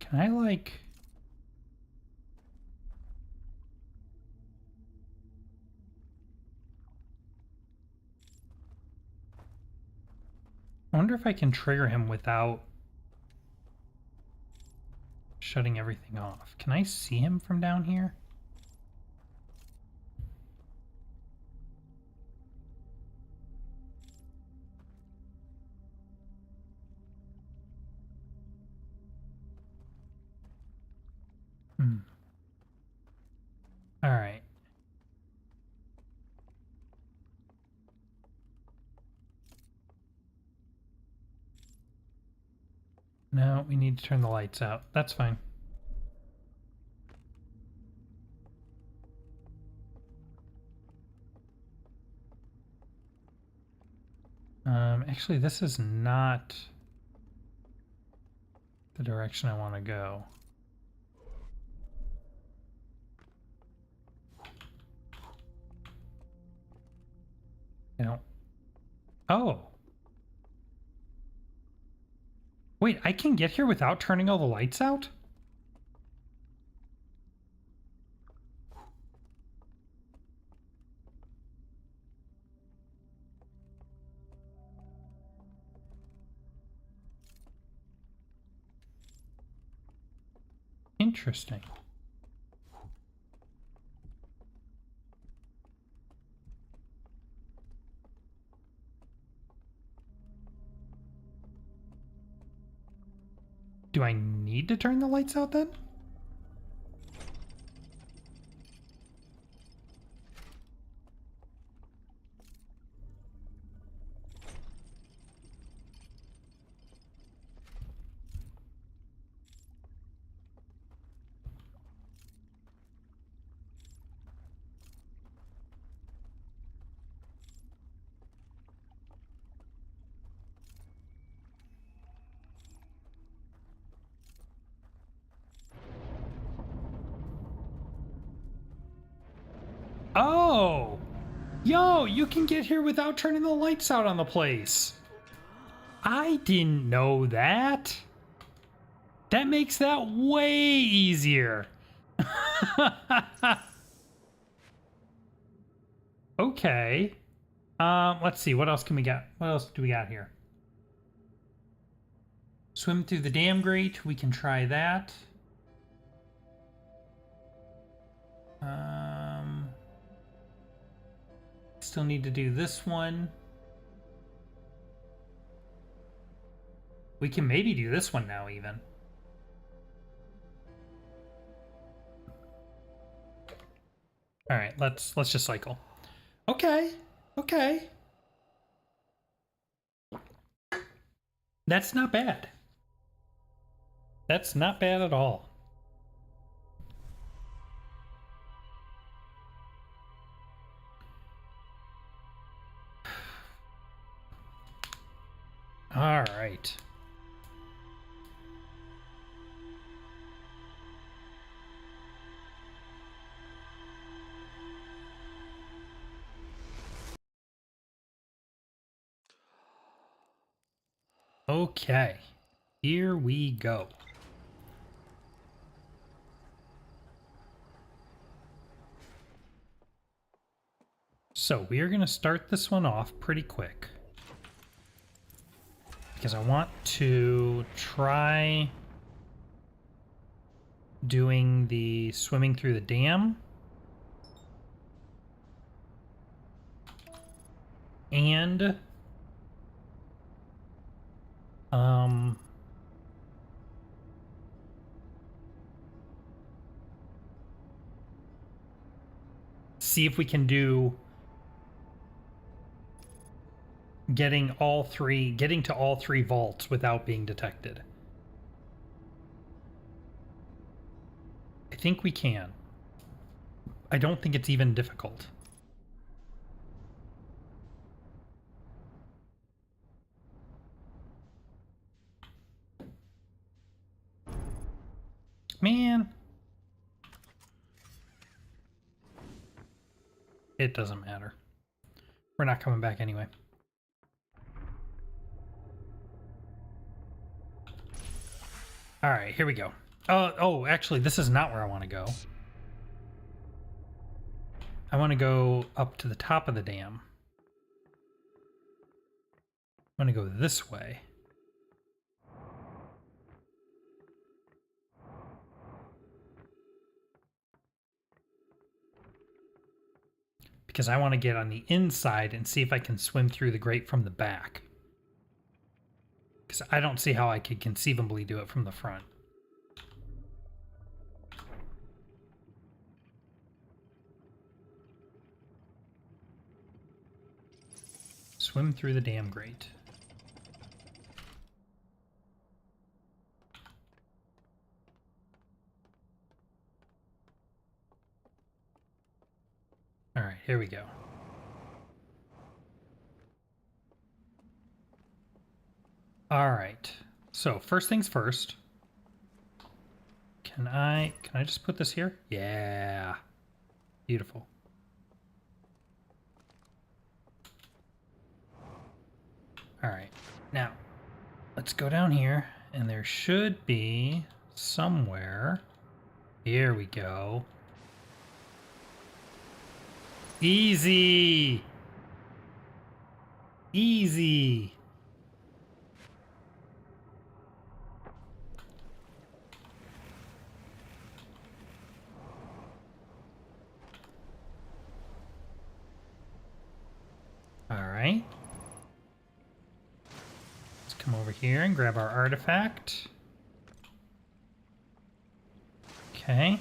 Can I, like... I wonder if I can trigger him without shutting everything off. Can I see him from down here? All right. No, we need to turn the lights out. That's fine. Actually, this is not the direction I want to go. I don't... Oh. Wait, I can get here without turning all the lights out? Interesting. Do I need to turn the lights out then? Oh! Yo, you can get here without turning the lights out on the place. I didn't know that. That makes that way easier. Okay. Let's see. What else can we get? What else do we got here? Swim through the dam grate. We can try that. Still need to do this one. We can maybe do this one now even. All right, let's just cycle. Okay. Okay. That's not bad. That's not bad at all. All right. Okay, here we go. So we are going to start this one off pretty quick. because I want to try doing the swimming through the dam. And see if we can do getting to all three vaults without being detected. I think we can. I don't think it's even difficult. Man. It doesn't matter. We're not coming back anyway. All right, here we go. Oh, actually, this is not where I want to go. I want to go up to the top of the dam. I want to go this way. Because I want to get on the inside and see if I can swim through the grate from the back. Because I don't see how I could conceivably do it from the front. Swim through the dam grate. All right, here we go. All right. So first things first. Can I just put this here? Yeah. Beautiful. All right. Now, let's go down here, and there should be somewhere. Here we go. Easy. Easy. All right. Let's come over here and grab our artifact. Okay.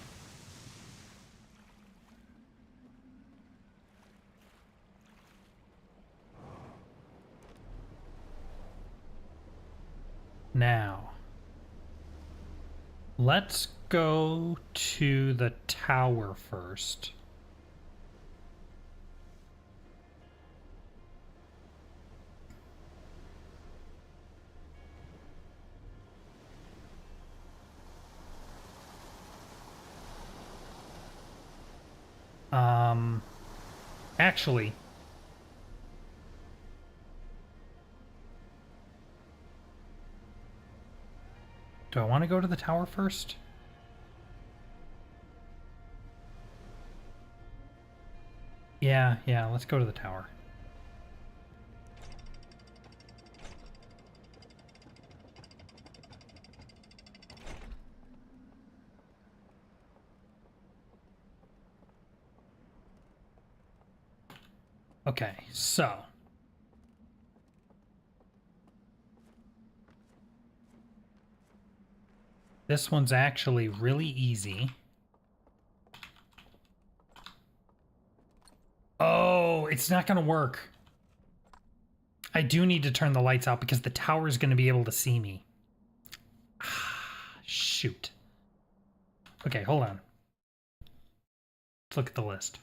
Now, let's go to the tower first. Actually, do I want to go to the tower first? Yeah, let's go to the tower. Okay, so this one's actually really easy. Oh, it's not gonna work. I do need to turn the lights out because the tower is gonna be able to see me. Shoot. Okay, hold on. Let's look at the list.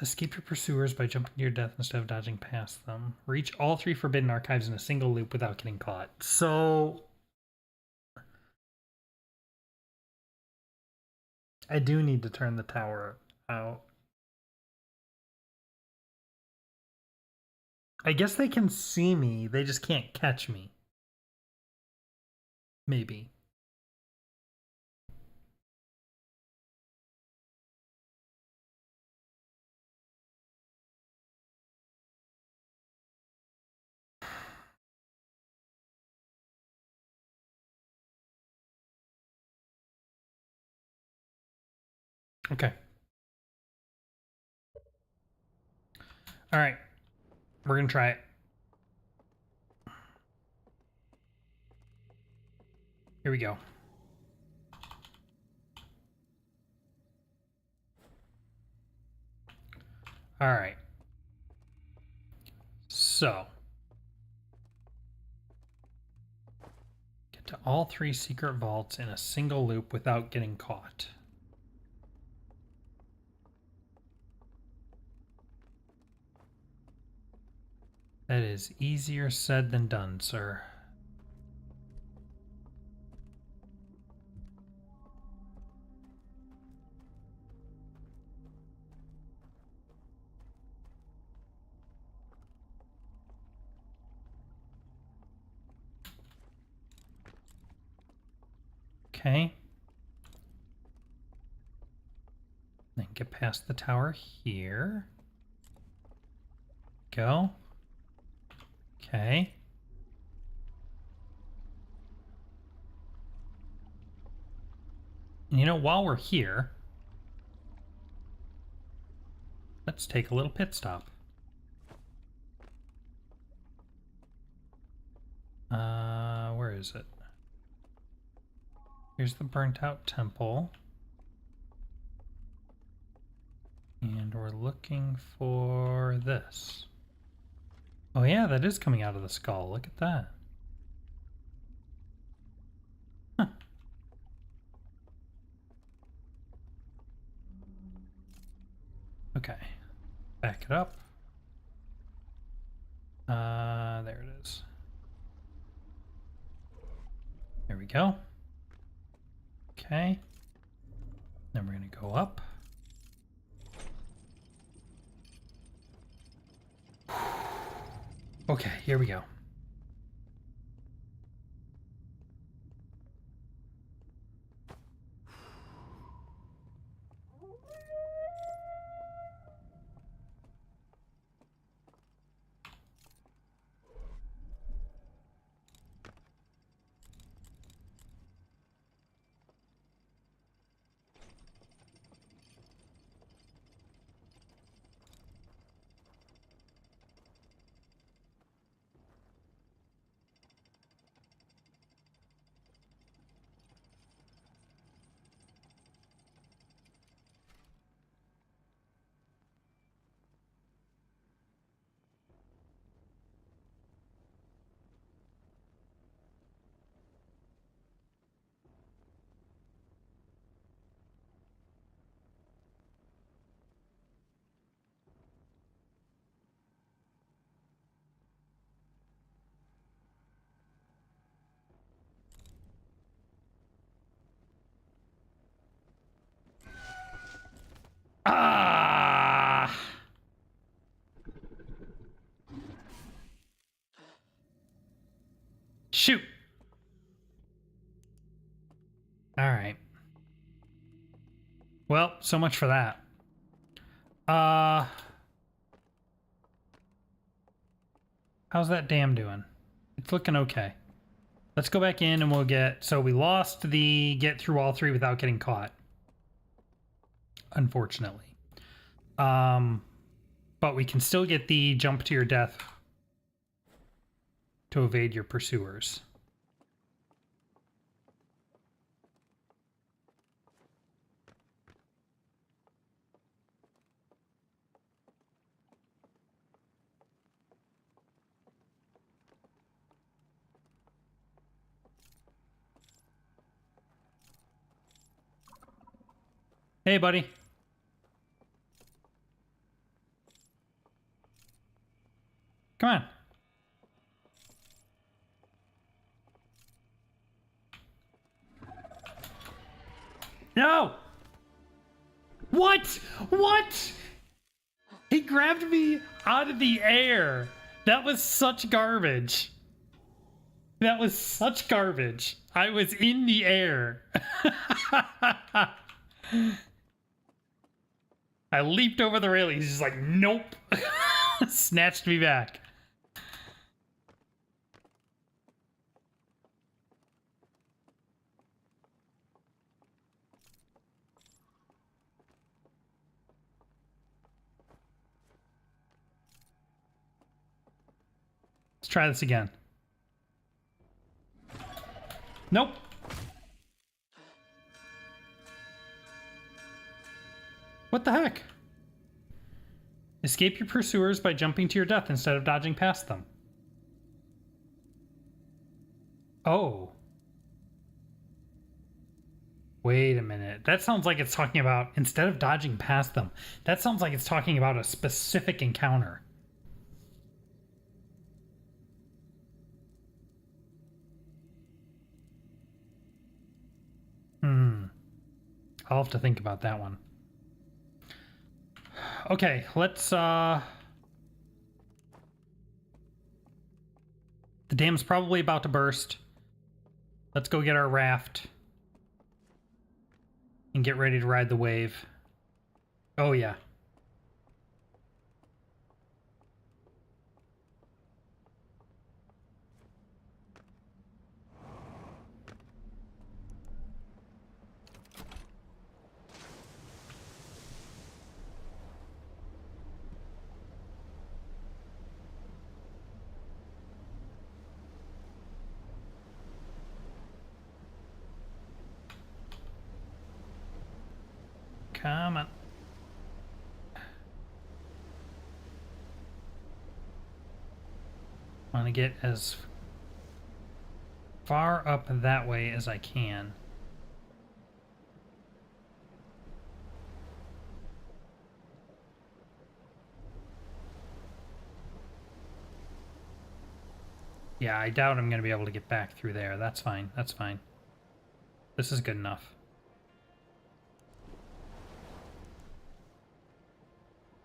Escape your pursuers by jumping to your death instead of dodging past them. Reach all 3 forbidden archives in a single loop without getting caught. So I do need to turn the tower out. I guess they can see me, they just can't catch me. Maybe. Okay. All right. We're going to try it. Here we go. All right. So, get to all 3 secret vaults in a single loop without getting caught. That is easier said than done, sir. Okay. Then get past the tower here. Go. Okay. And you know, while we're here, let's take a little pit stop. Where is it? Here's the burnt out temple. And we're looking for this. Oh yeah, that is coming out of the skull. Look at that. Huh. Okay. Back it up. There it is. There we go. Okay. Then we're going to go up. Okay, here we go. Ah! Shoot! Alright. Well, so much for that. How's that dam doing? It's looking okay. Let's go back in and we'll get... So we lost the get through all 3 without getting caught. Unfortunately. But we can still get the jump to your death to evade your pursuers. Hey, buddy. Come on. No! What? What? He grabbed me out of the air. That was such garbage. That was such garbage. I was in the air. I leaped over the railing. He's just like, nope. Snatched me back. try this again. Nope. What the heck? Escape your pursuers by jumping to your death instead of dodging past them. Oh. Wait a minute. That sounds like it's talking about, instead of dodging past them, that sounds like it's talking about a specific encounter. I'll have to think about that one. Okay, let's, the dam's probably about to burst. Let's go get our raft. And get ready to ride the wave. Oh, yeah. Come on. I want to get as far up that way as I can. Yeah, I doubt I'm going to be able to get back through there. That's fine. That's fine. This is good enough.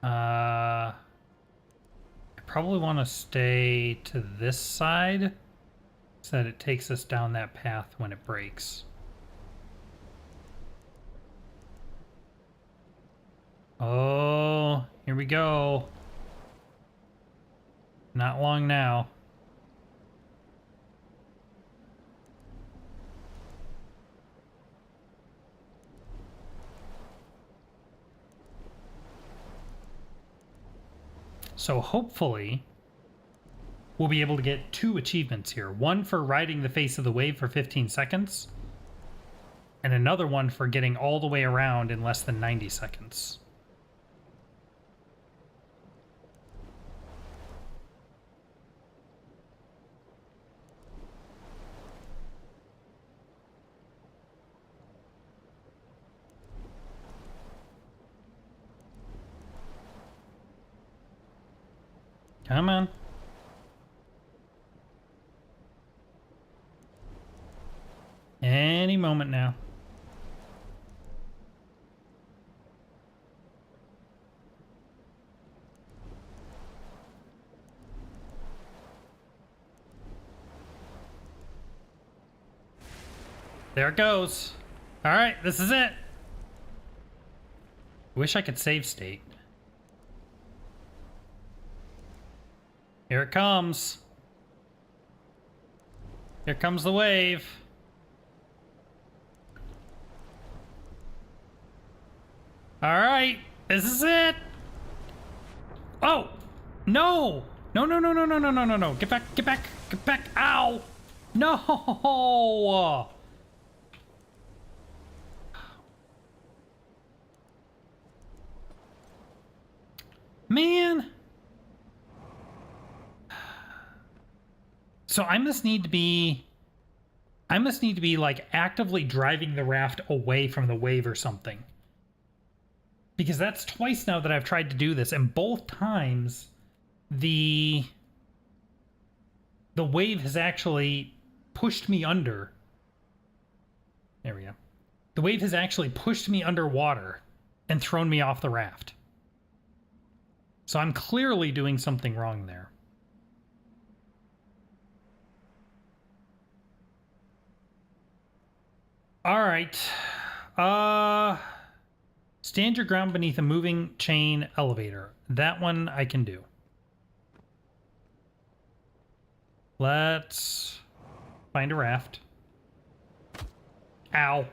I probably want to stay to this side so that it takes us down that path when it breaks. Oh, here we go. Not long now. So hopefully we'll be able to get 2 achievements here. One for riding the face of the wave for 15 seconds, and another one for getting all the way around in less than 90 seconds. Come on. Any moment now. There it goes. All right, this is it. Wish I could save state. Here it comes. Here comes the wave. All right, this is it. Oh, no. No, no, no, no, no, no, no, no, no. Get back, get back, get back. Ow. No. Man. So I must need to be like actively driving the raft away from the wave or something. Because that's twice now that I've tried to do this, and both times the wave has actually pushed me under. There we go. The wave has actually pushed me underwater and thrown me off the raft. So I'm clearly doing something wrong there. All right. Stand your ground beneath a moving chain elevator. That one I can do. Let's find a raft. Ow.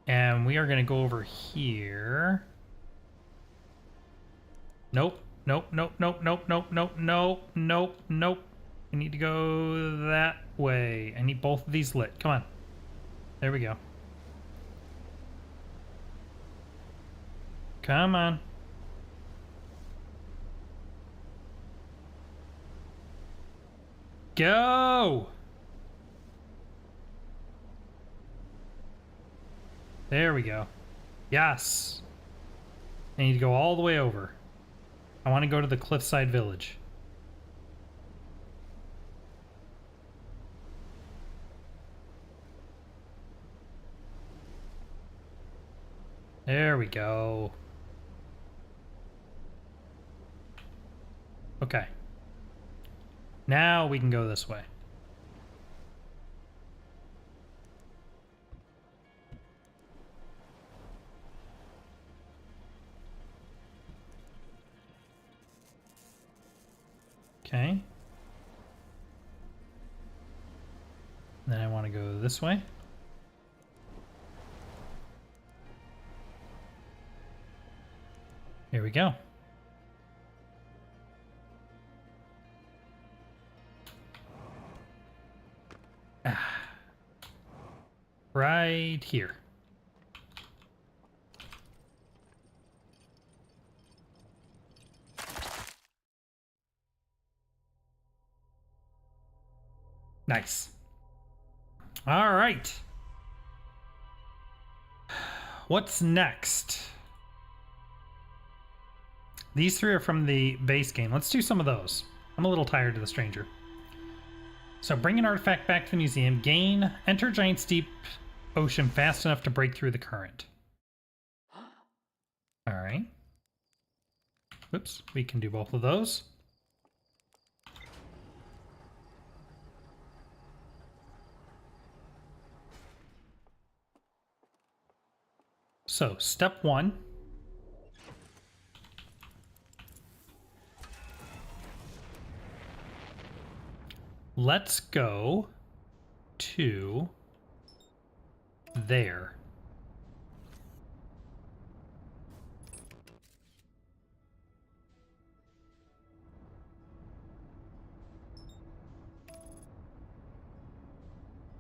And we are going to go over here. Nope. Nope. Nope. Nope. Nope. Nope. Nope. Nope. Nope. Nope. I need to go that way. I need both of these lit. Come on. There we go. Come on. Go! There we go. Yes. I need to go all the way over. I want to go to the Cliffside Village. There we go. Okay. Now we can go this way. Okay. Then I want to go this way. Here we go. Right here. Nice. All right. What's next? These three are from the base game. Let's do some of those. I'm a little tired of the stranger. So bring an artifact back to the museum. Enter Giant's Deep Ocean fast enough to break through the current. All right. Oops, we can do both of those. So, step one. Let's go to there.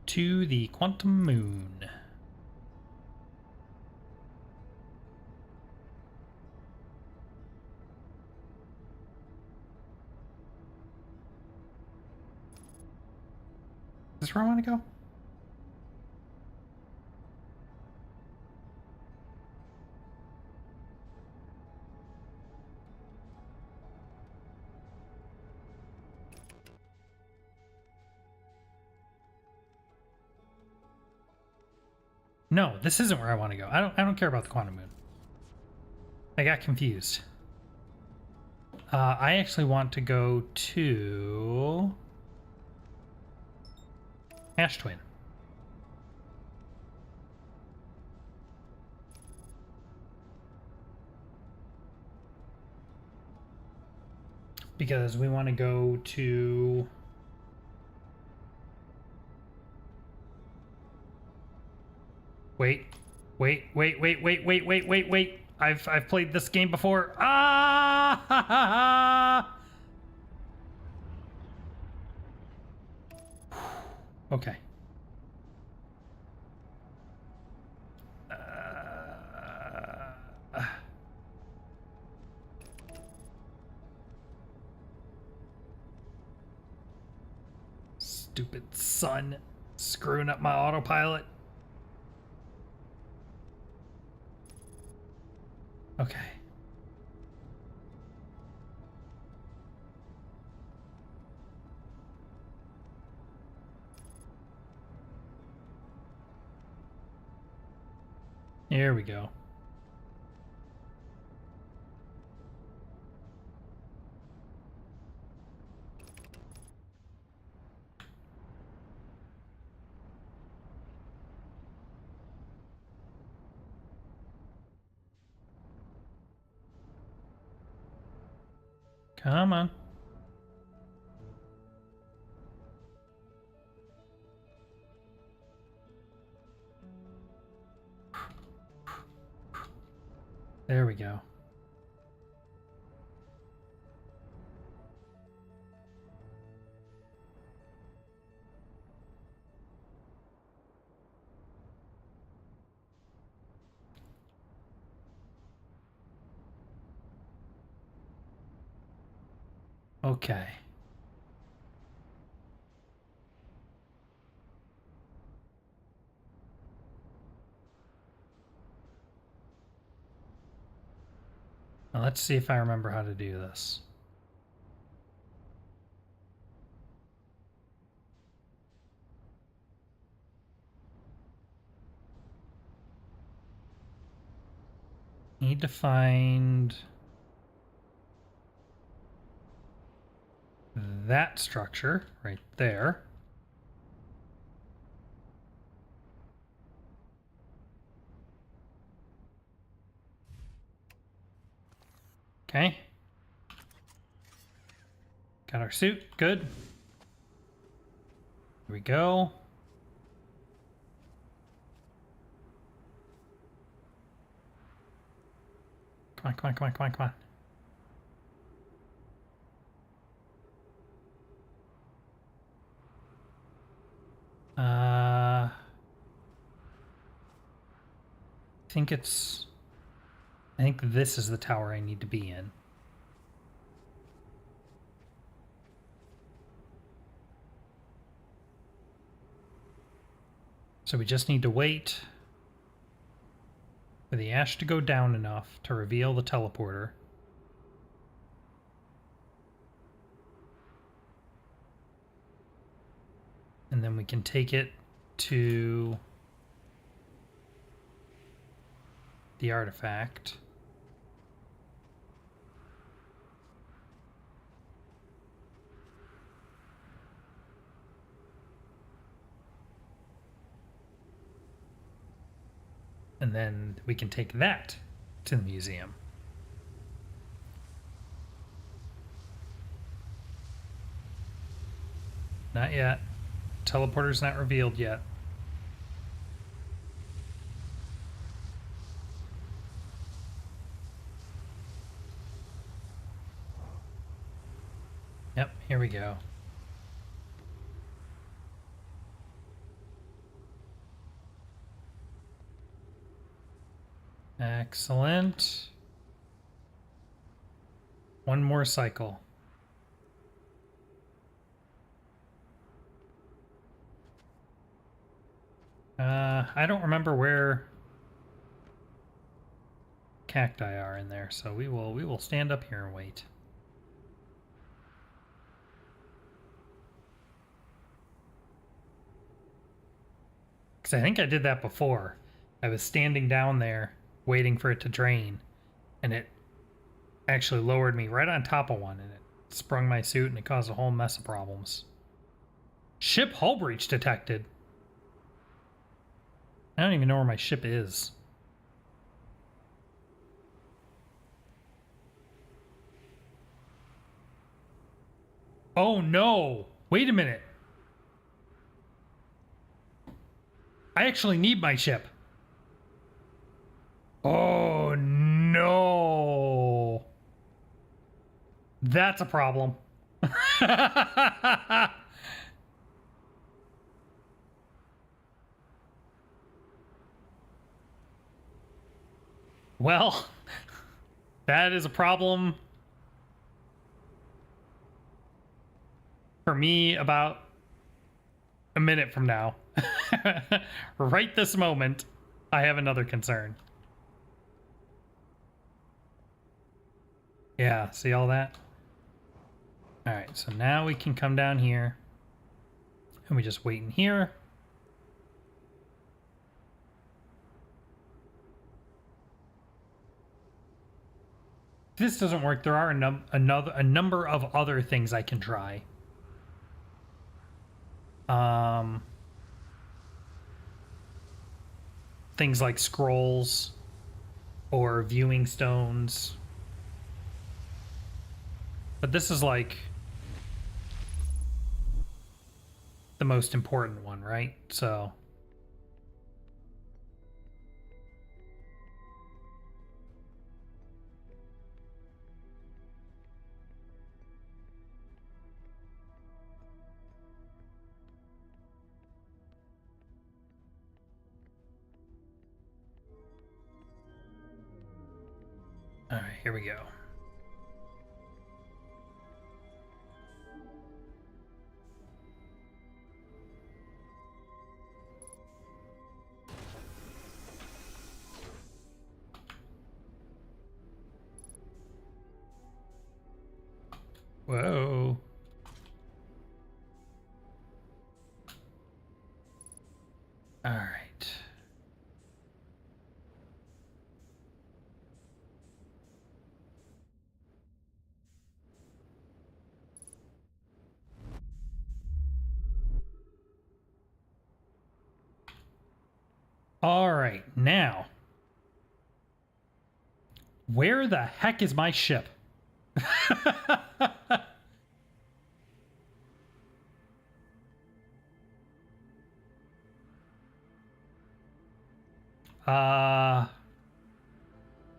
To the Quantum Moon. Is this where I want to go? No, this isn't where I want to go. I don't care about the Quantum Moon. I got confused. I actually want to go to Ash Twin. Because we want to go to Wait. I've played this game before. Ah! Okay. Stupid sun screwing up my autopilot. Okay. Here we go. Come on. There we go. Okay. Now let's see if I remember how to do this. Need to find that structure right there. Okay. Got our suit. Good. Here we go. Come on, come on, come on, come on, come on. I think this is the tower I need to be in. So we just need to wait for the ash to go down enough to reveal the teleporter. And then we can take it to the artifact. And then we can take that to the museum. Not yet. Teleporter's not revealed yet. Yep, here we go. Excellent. One more cycle. I don't remember where cacti are in there, so we will stand up here and wait. Because I think I did that before. I was standing down there waiting for it to drain, and it actually lowered me right on top of one, and it sprung my suit, and it caused a whole mess of problems. Ship hull breach detected. I don't even know where my ship is. Oh no! Wait a minute. I actually need my ship. Oh no. That's a problem. Well, that is a problem for me about a minute from now. Right this moment, I have another concern. Yeah, see all that? Alright, so now we can come down here. And we just wait in here. If this doesn't work, there are a number of other things I can try. Things like scrolls or viewing stones. But this is like the most important one, right? So all right, here we go. Whoa. All right. All right, now. Where the heck is my ship?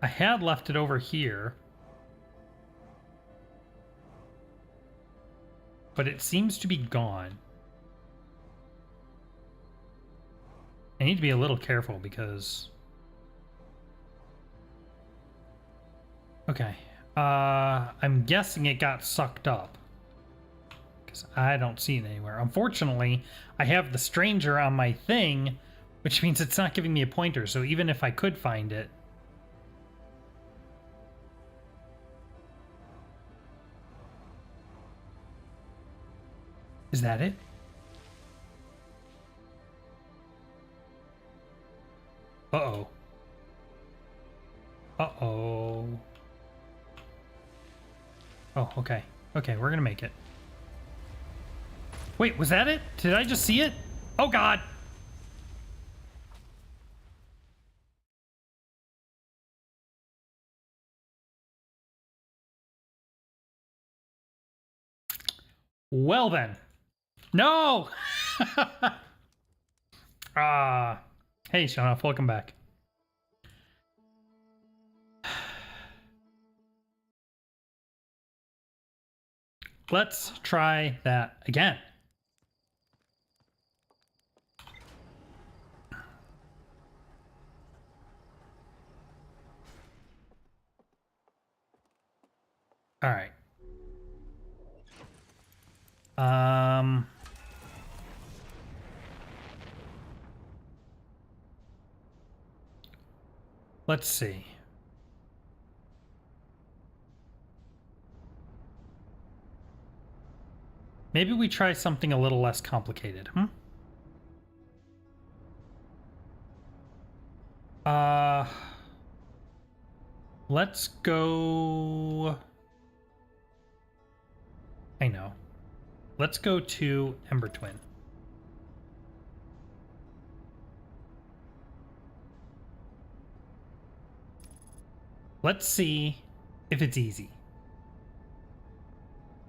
I had left it over here. But it seems to be gone. I need to be a little careful because... Okay. I'm guessing it got sucked up. Because I don't see it anywhere. Unfortunately, I have the stranger on my thing, which means it's not giving me a pointer. So even if I could find it... Is that it? Uh-oh. Uh-oh. Oh, okay. Okay, we're gonna make it. Wait, was that it? Did I just see it? Oh, God! Well, then. No! Hey, Shanoff, welcome back. Let's try that again. All right. Let's see. Maybe we try something a little less complicated, hmm? Let's go... I know. Let's go to Ember Twin. Let's see if it's easy.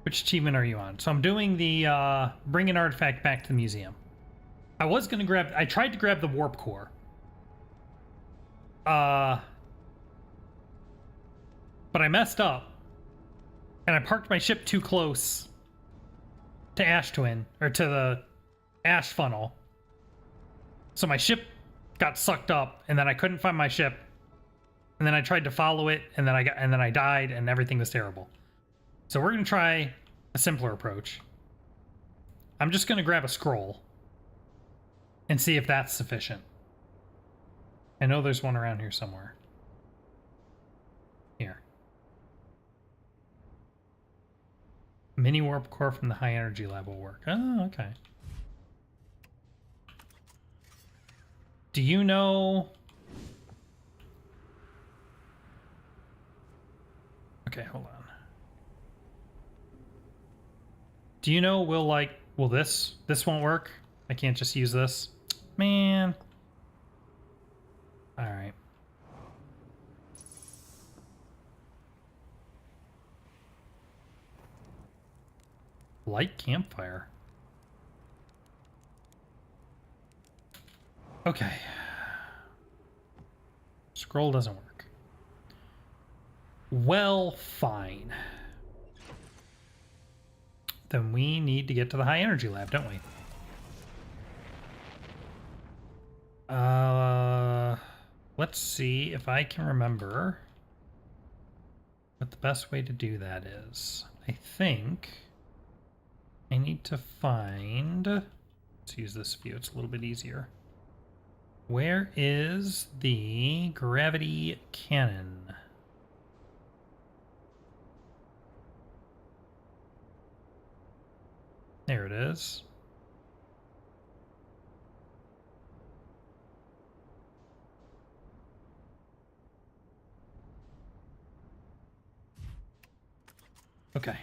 Which achievement are you on? So I'm doing the bring an artifact back to the museum. I was gonna grab... I tried to grab the warp core. But I messed up. And I parked my ship too close to Ash Twin, or to the Ash Funnel. So my ship got sucked up, and then I couldn't find my ship. And then I tried to follow it, and then I died, and everything was terrible. So we're gonna try a simpler approach. I'm just gonna grab a scroll and see if that's sufficient. I know there's one around here somewhere. Here. Mini warp core from the high energy lab will work. Oh, okay. Do you know... Okay, hold on. Do you know will this won't work? I can't just use this? Man. All right. Light campfire. Okay. Scroll doesn't work. Well, fine. Then we need to get to the high energy lab, don't we? Let's see if I can remember what the best way to do that is. I think I need to find... Let's use this view, it's a little bit easier. Where is the gravity cannon? There it is. Okay.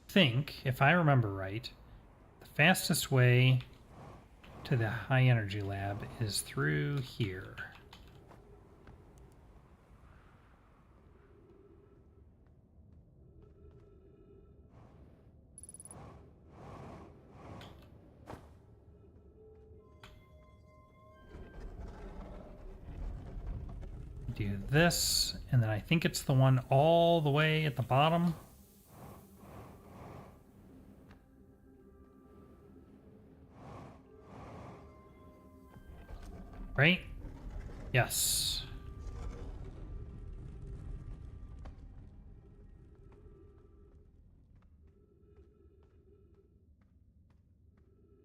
Think, if I remember right, the fastest way to the high energy lab is through here. Do this, and then I think it's the one all the way at the bottom. Right? Yes.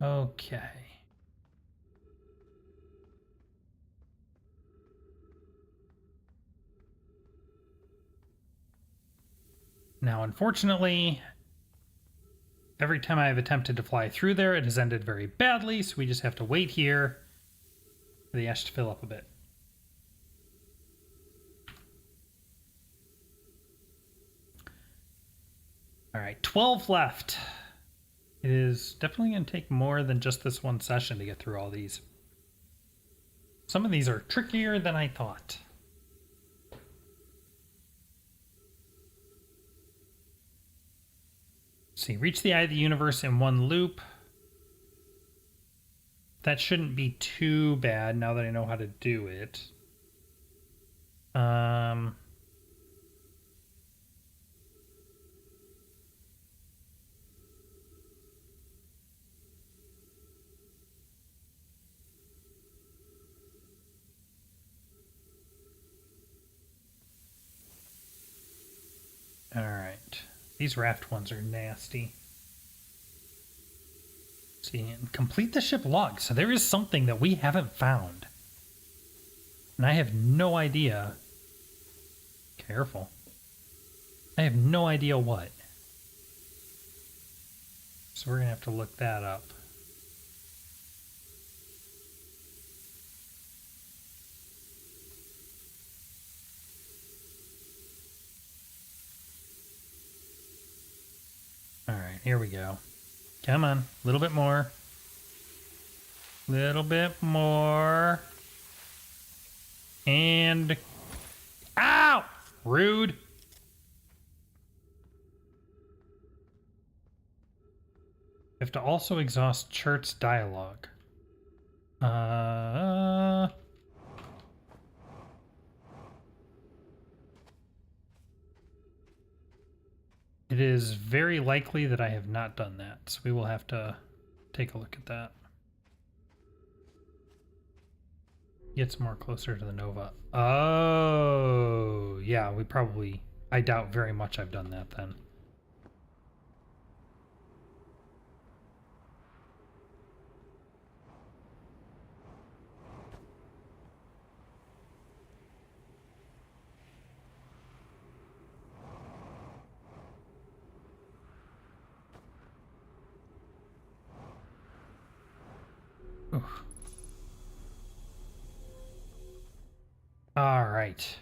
Okay. Now, unfortunately, every time I have attempted to fly through there, it has ended very badly, so we just have to wait here for the ash to fill up a bit. All right, 12 left. It is definitely going to take more than just this one session to get through all these. Some of these are trickier than I thought. Let's see, reach the eye of the universe in one loop. That shouldn't be too bad now that I know how to do it. All right. These raft ones are nasty. See, and complete the ship log. So there is something that we haven't found. And I have no idea. Careful. I have no idea what. So we're going to have to look that up. All right, here we go. Come on, a little bit more. Little bit more. And... Ow! Rude. You have to also exhaust Chert's dialogue. It is very likely that I have not done that, so we will have to take a look at that. Gets more closer to the Nova. Oh, yeah, we probably... I doubt very much I've done that then. Oof. All right.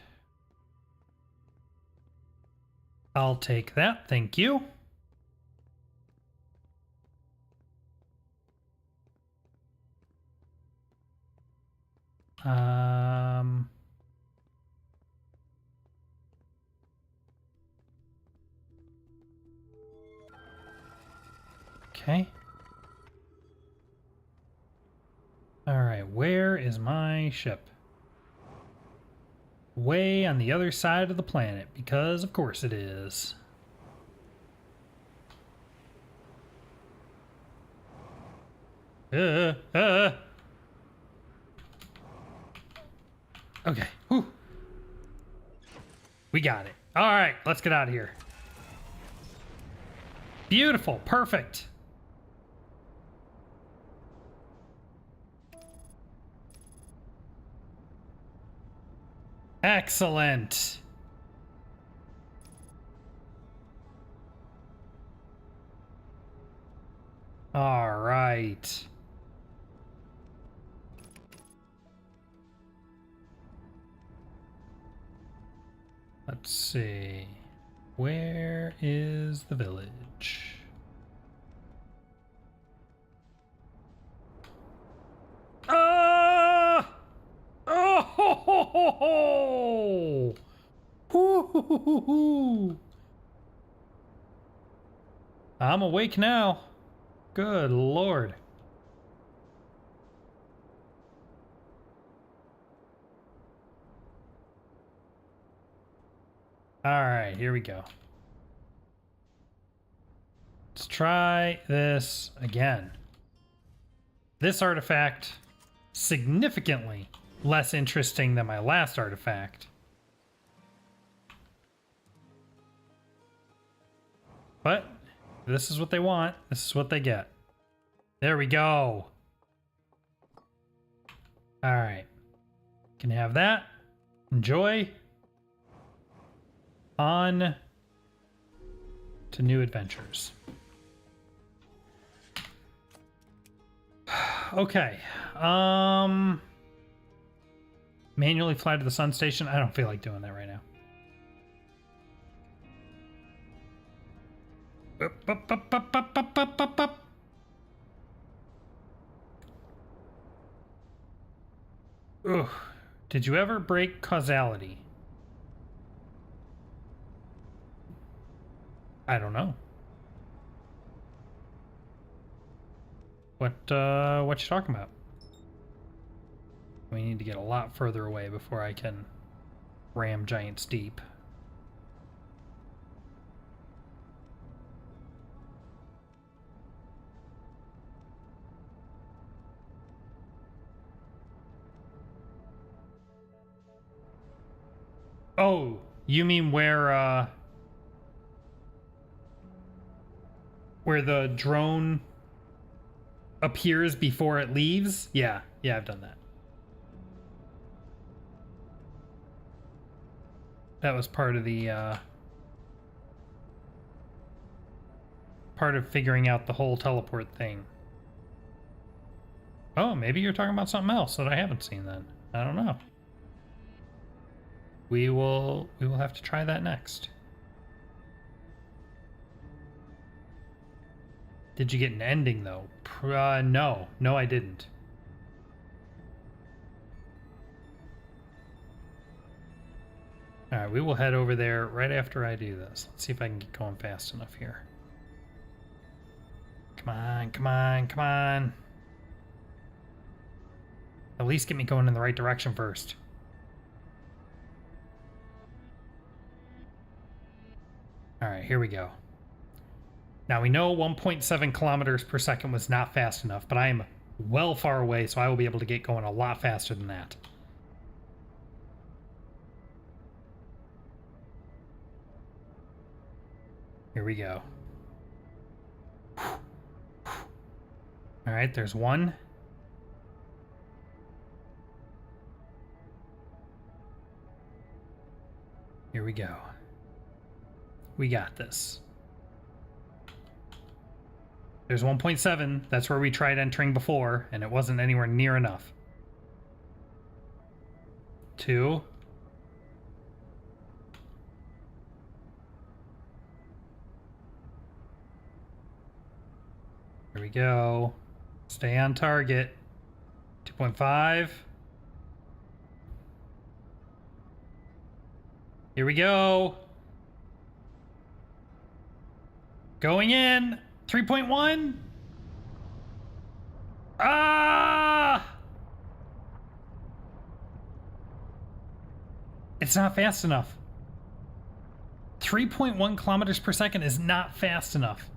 I'll take that, thank you. Okay. All right, where is my ship? Way on the other side of the planet, because of course it is. Okay. Whew. We got it. All right, let's get out of here. Beautiful. Perfect. Excellent. All right. Let's see. Where is the village? Ah! Oh! Ho, ho, ho, ho! Hoo, hoo, hoo, hoo, hoo. I'm awake now. Good Lord. All right, here we go. Let's try this again. This artifact, significantly less interesting than my last artifact. But this is what they want. This is what they get. There we go. All right. Can have that. Enjoy. On to new adventures. Okay. Manually fly to the sun station. I don't feel like doing that right now. Ugh. Did you ever break causality? I don't know. What you talking about? We need to get a lot further away before I can ram giants deep. Oh, you mean where the drone appears before it leaves? Yeah, I've done that. That was part of the part of figuring out the whole teleport thing. Oh, maybe you're talking about something else that I haven't seen then. I don't know. We will have to try that next. Did you get an ending though? No, I didn't. All right, we will head over there right after I do this. Let's see if I can get going fast enough here. Come on, come on, come on. At least get me going in the right direction first. All right, here we go. Now we know 1.7 kilometers per second was not fast enough, but I am well far away, so I will be able to get going a lot faster than that. Here we go. All right, there's one. Here we go. We got this. There's 1.7. That's where we tried entering before, and it wasn't anywhere near enough. 2. Here we go. Stay on target. 2.5. Here we go. Going in. 3.1. Ah! It's not fast enough. 3.1 kilometers per second is not fast enough.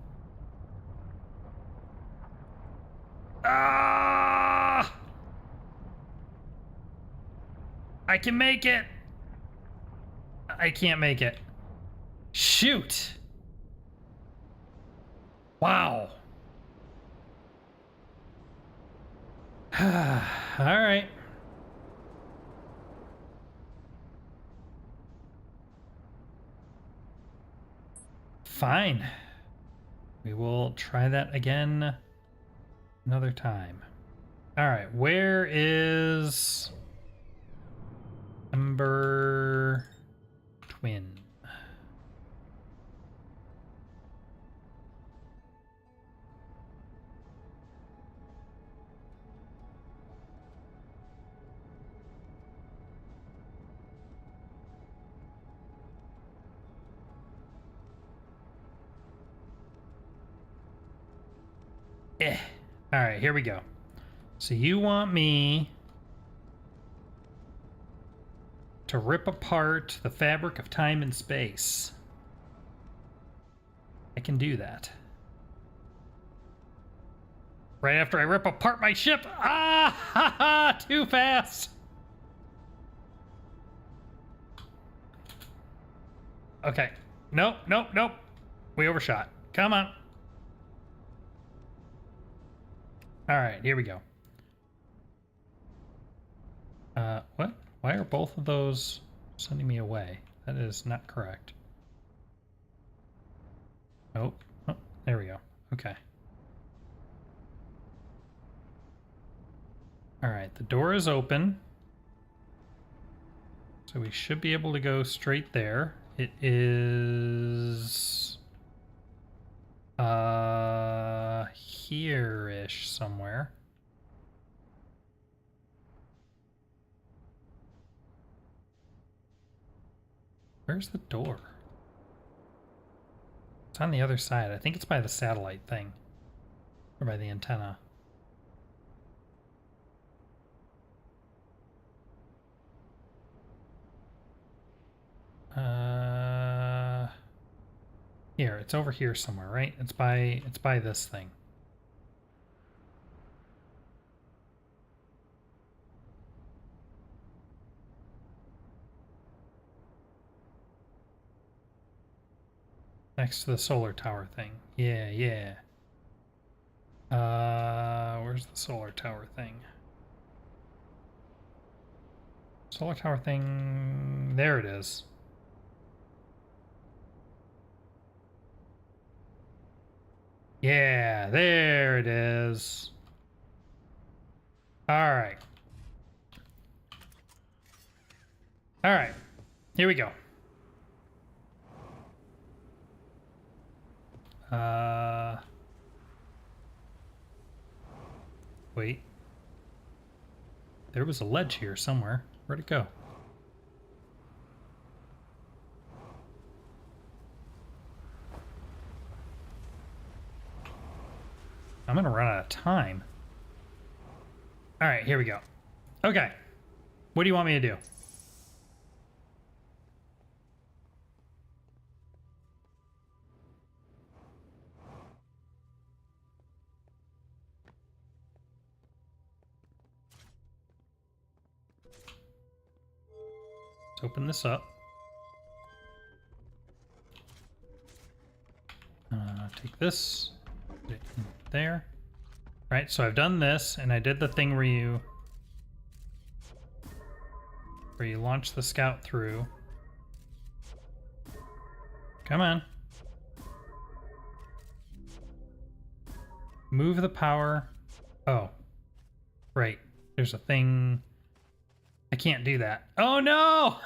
Ah! I can make it. I can't make it. Shoot. Wow. All right. Fine. We will try that again Another time. All right, where is Ember Twin? All right, here we go. So you want me to rip apart the fabric of time and space. I can do that. Right after I rip apart my ship. Ah, ha, ha, too fast. Okay. Nope, nope, nope. We overshot. Come on. All right, here we go. What? Why are both of those sending me away? That is not correct. Nope. Oh, there we go. Okay. All right, the door is open. So we should be able to go straight there. It is here-ish somewhere. Where's the door? It's on the other side. I think it's by the satellite thing. Or by the antenna. Here, it's over here somewhere, right? It's by this thing. Next to the solar tower thing. Yeah, yeah. Where's the solar tower thing? Solar tower thing... There it is. Yeah, there it is. Alright. Alright. Here we go. Wait. There was a ledge here somewhere. Where'd it go? I'm gonna run out of time. All right, here we go. Okay. What do you want me to do? Let's open this up. Take this. Put it in there. Right, so I've done this, and I did the thing where you launch the scout through. Come on. Move the power. Oh. Right. There's a thing. I can't do that. Oh no!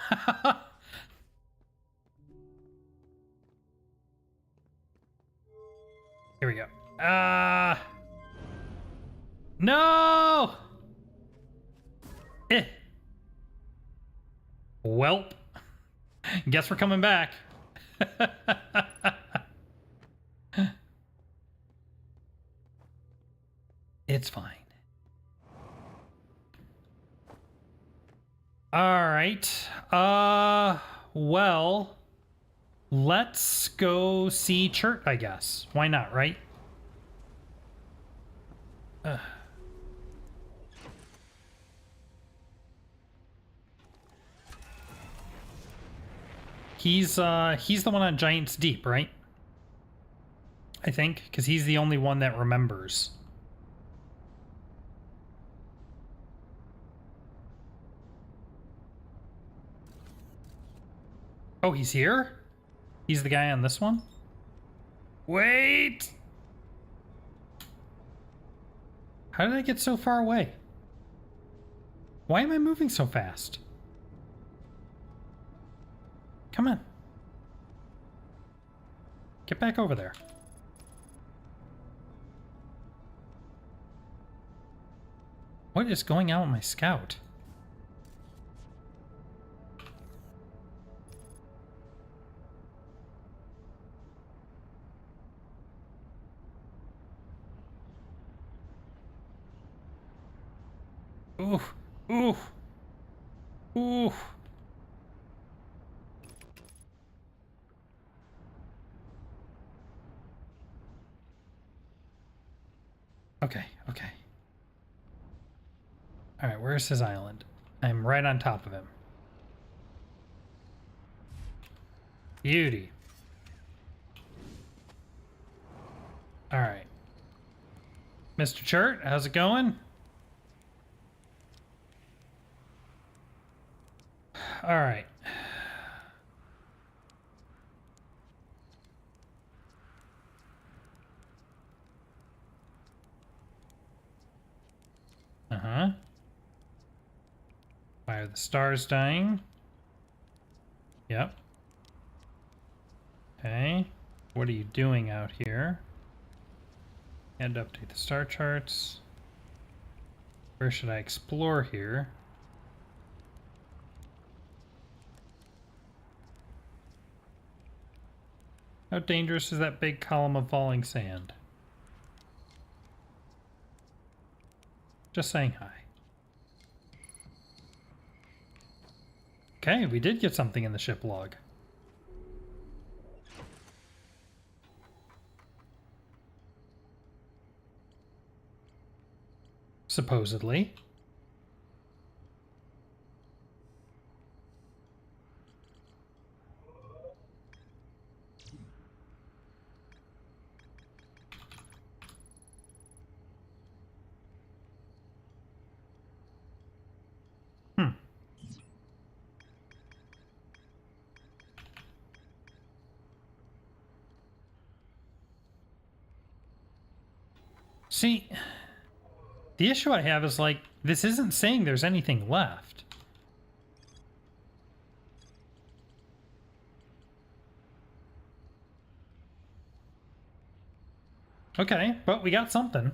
Here we go. No! Welp. Guess we're coming back. It's fine. All right. Well, let's go see Chert, I guess. Why not, right? He's the one on Giant's Deep, right? I think, because he's the only one that remembers. Oh, he's here? He's the guy on this one? Wait! How did I get so far away? Why am I moving so fast? Come on. Get back over there. What is going on with my scout? Ooh, ooh, ooh. Okay, okay. All right, where's his island? I'm right on top of him. Beauty. All right. Mr. Chert, how's it going? All right. Uh-huh. Why are the stars dying? Yep. Okay. What are you doing out here? And update the star charts. Where should I explore here? How dangerous is that big column of falling sand? Just saying hi. Okay, we did get something in the ship log. Supposedly. See, the issue I have is like, this isn't saying there's anything left. Okay, but we got something.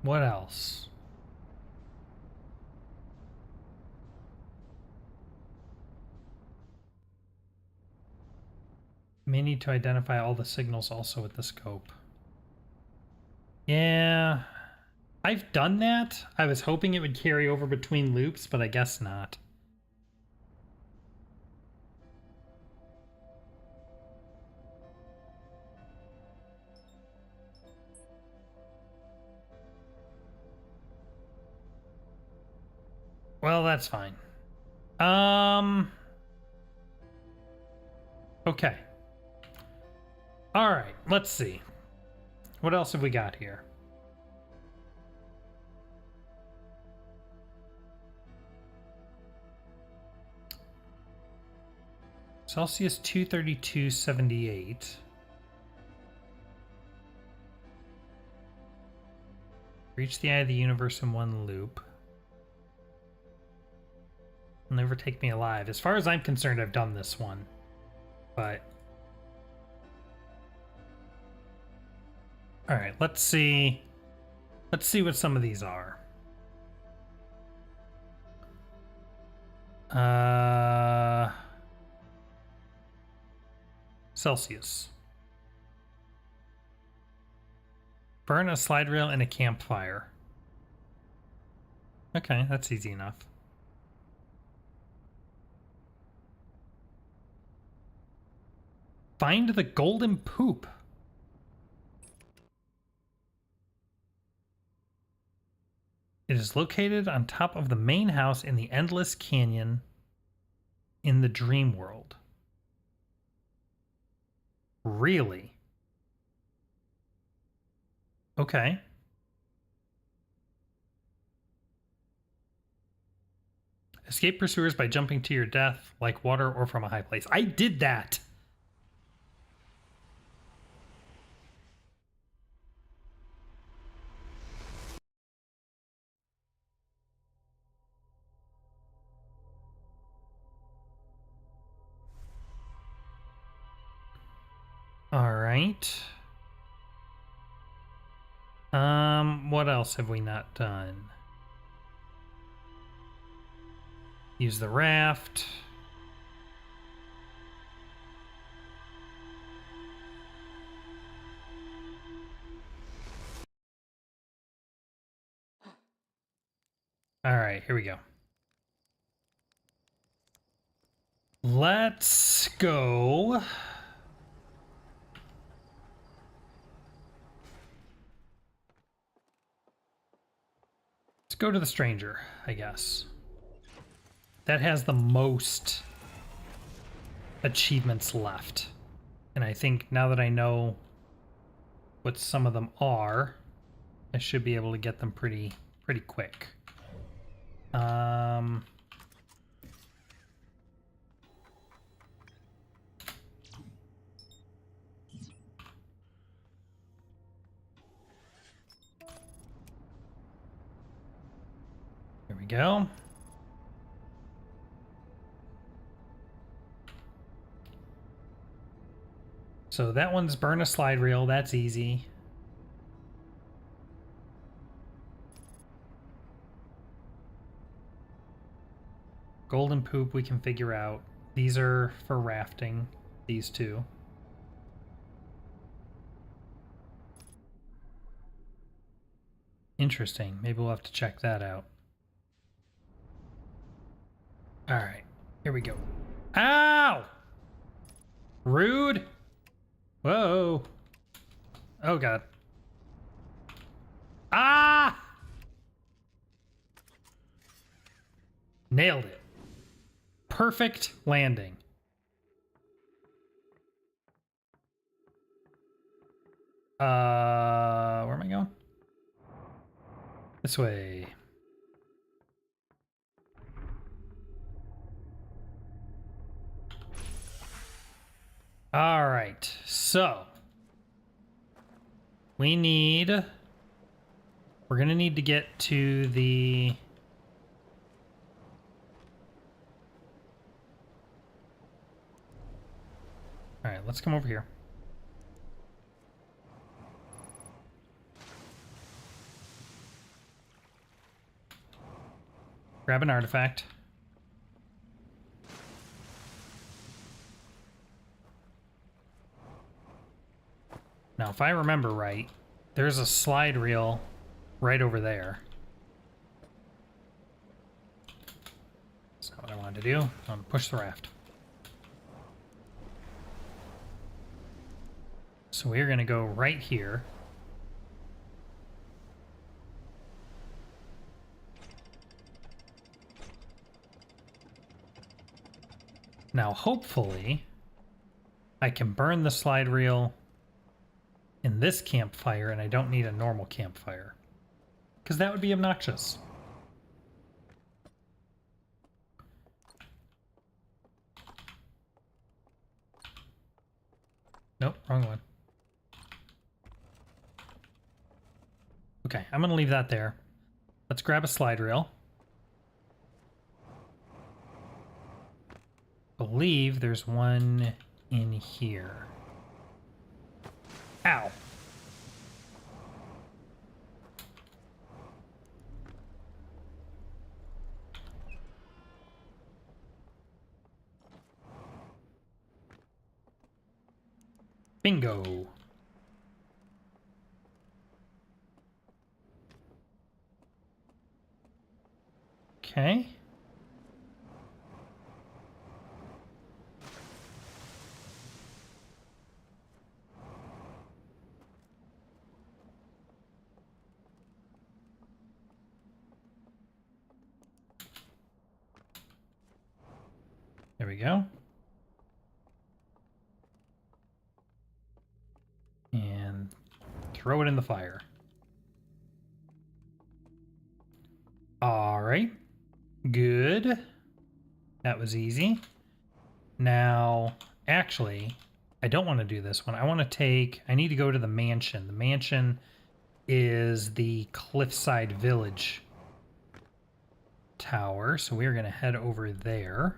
What else? May need to identify all the signals also with the scope. Yeah, I've done that. I was hoping it would carry over between loops, but I guess not. Well, that's fine. Okay. All right, let's see. What else have we got here? Celsius 232.78. Reach the eye of the universe in one loop. Will never take me alive. As far as I'm concerned, I've done this one. But... Alright, let's see. Let's see what some of these are. Celsius. Burn a slide rail in a campfire. Okay, that's easy enough. Find the golden poop. It is located on top of the main house in the Endless Canyon in the Dream World. Really? Okay. Escape pursuers by jumping to your death like water or from a high place. I did that! Alright. What else have we not done? Use the raft. Alright, here we go. Let's go. Let's go to the stranger, I guess. That has the most achievements left. And I think now that I know what some of them are, I should be able to get them pretty quick. Here we go. So that one's burn a slide reel. That's easy. Golden poop we can figure out. These are for rafting. These two. Interesting. Maybe we'll have to check that out. Alright. Here we go. Ow! Rude! Whoa! Oh god. Ah! Nailed it. Perfect landing. Where am I going? This way. All right, so we're gonna need to get to the all right, let's come over here. Grab an artifact. Now, if I remember right, there's a slide reel right over there. That's not what I wanted to do. I want to push the raft. So we're going to go right here. Now, hopefully, I can burn the slide reel in this campfire and I don't need a normal campfire. Because that would be obnoxious. Nope, wrong one. Okay, I'm going to leave that there. Let's grab a slide reel. I believe there's one in here. Ow. Bingo. Okay. There we go. throw it in the fire. All right. Good. That was easy. Now, actually, I don't want to do this one. I need to go to the mansion. The mansion is the Cliffside Village tower. So we're going to head over there.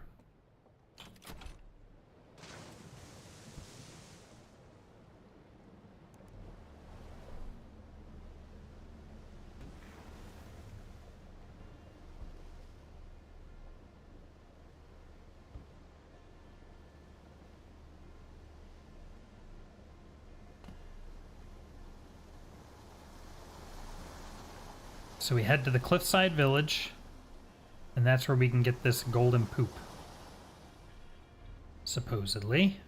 So we head to the Cliffside Village, and that's where we can get this golden poop. Supposedly.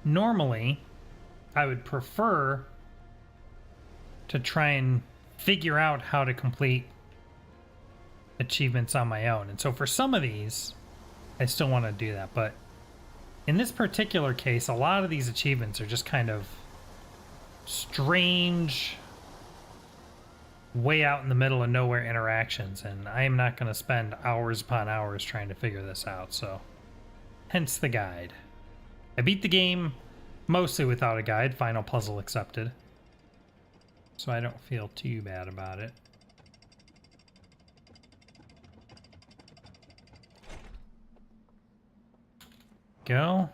Normally, I would prefer to try and figure out how to complete achievements on my own. And so for some of these, I still want to do that. But in this particular case, a lot of these achievements are just kind of strange, way out in the middle of nowhere interactions. And I am not going to spend hours upon hours trying to figure this out. So hence the guide. I beat the game mostly without a guide. Final puzzle accepted. So I don't feel too bad about it. Go.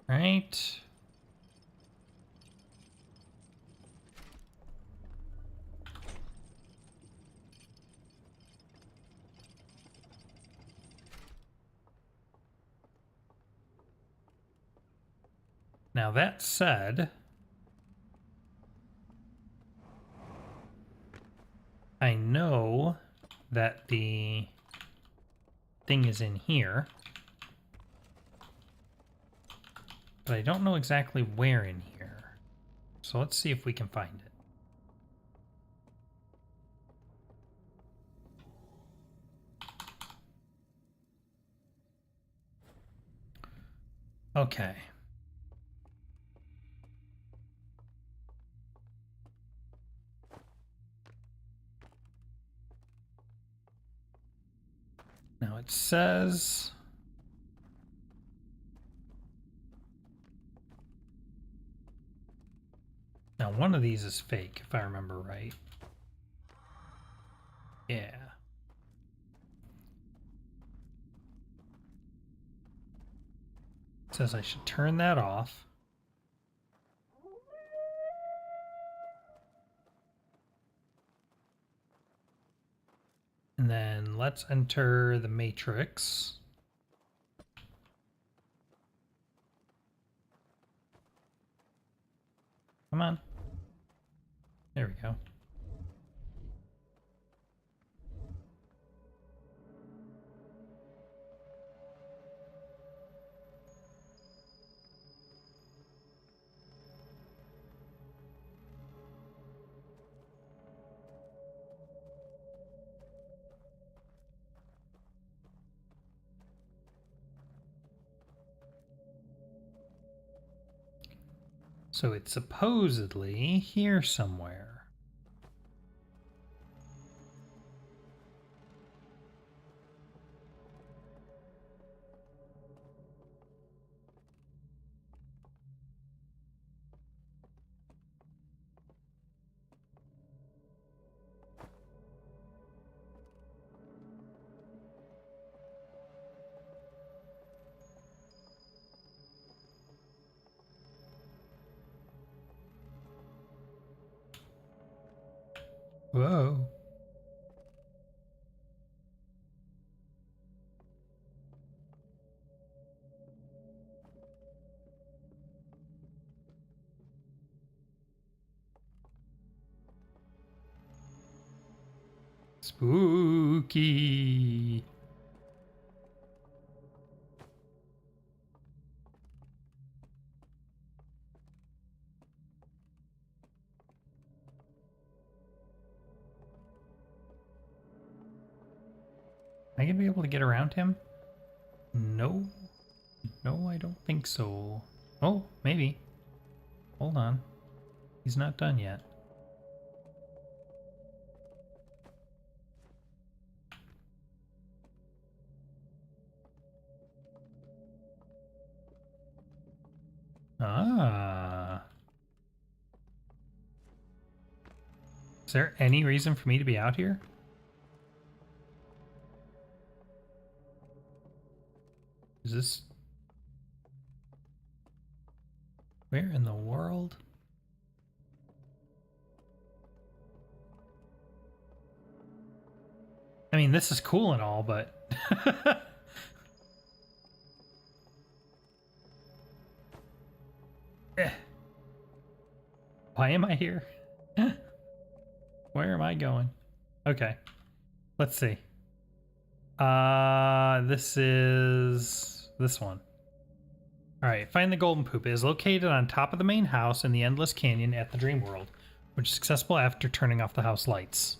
Right. Now that said, I know that the thing is in here, but I don't know exactly where in here. So let's see if we can find it. Okay. Now it says now one of these is fake, if I remember right. Yeah. It says I should turn that off. And then let's enter the matrix. Come on. There we go. So it's supposedly here somewhere. Whoa. Spooky. I gonna be able to get around him? No. No, I don't think so. Oh, maybe. Hold on. He's not done yet. Ah. Is there any reason for me to be out here? Is this... Where in the world? I mean, this is cool and all, but... Why am I here? Where am I going? Okay. Let's see. This is this one. Alright, find the golden poop. It is located on top of the main house in the Endless Canyon at the Dream World, which is accessible after turning off the house lights.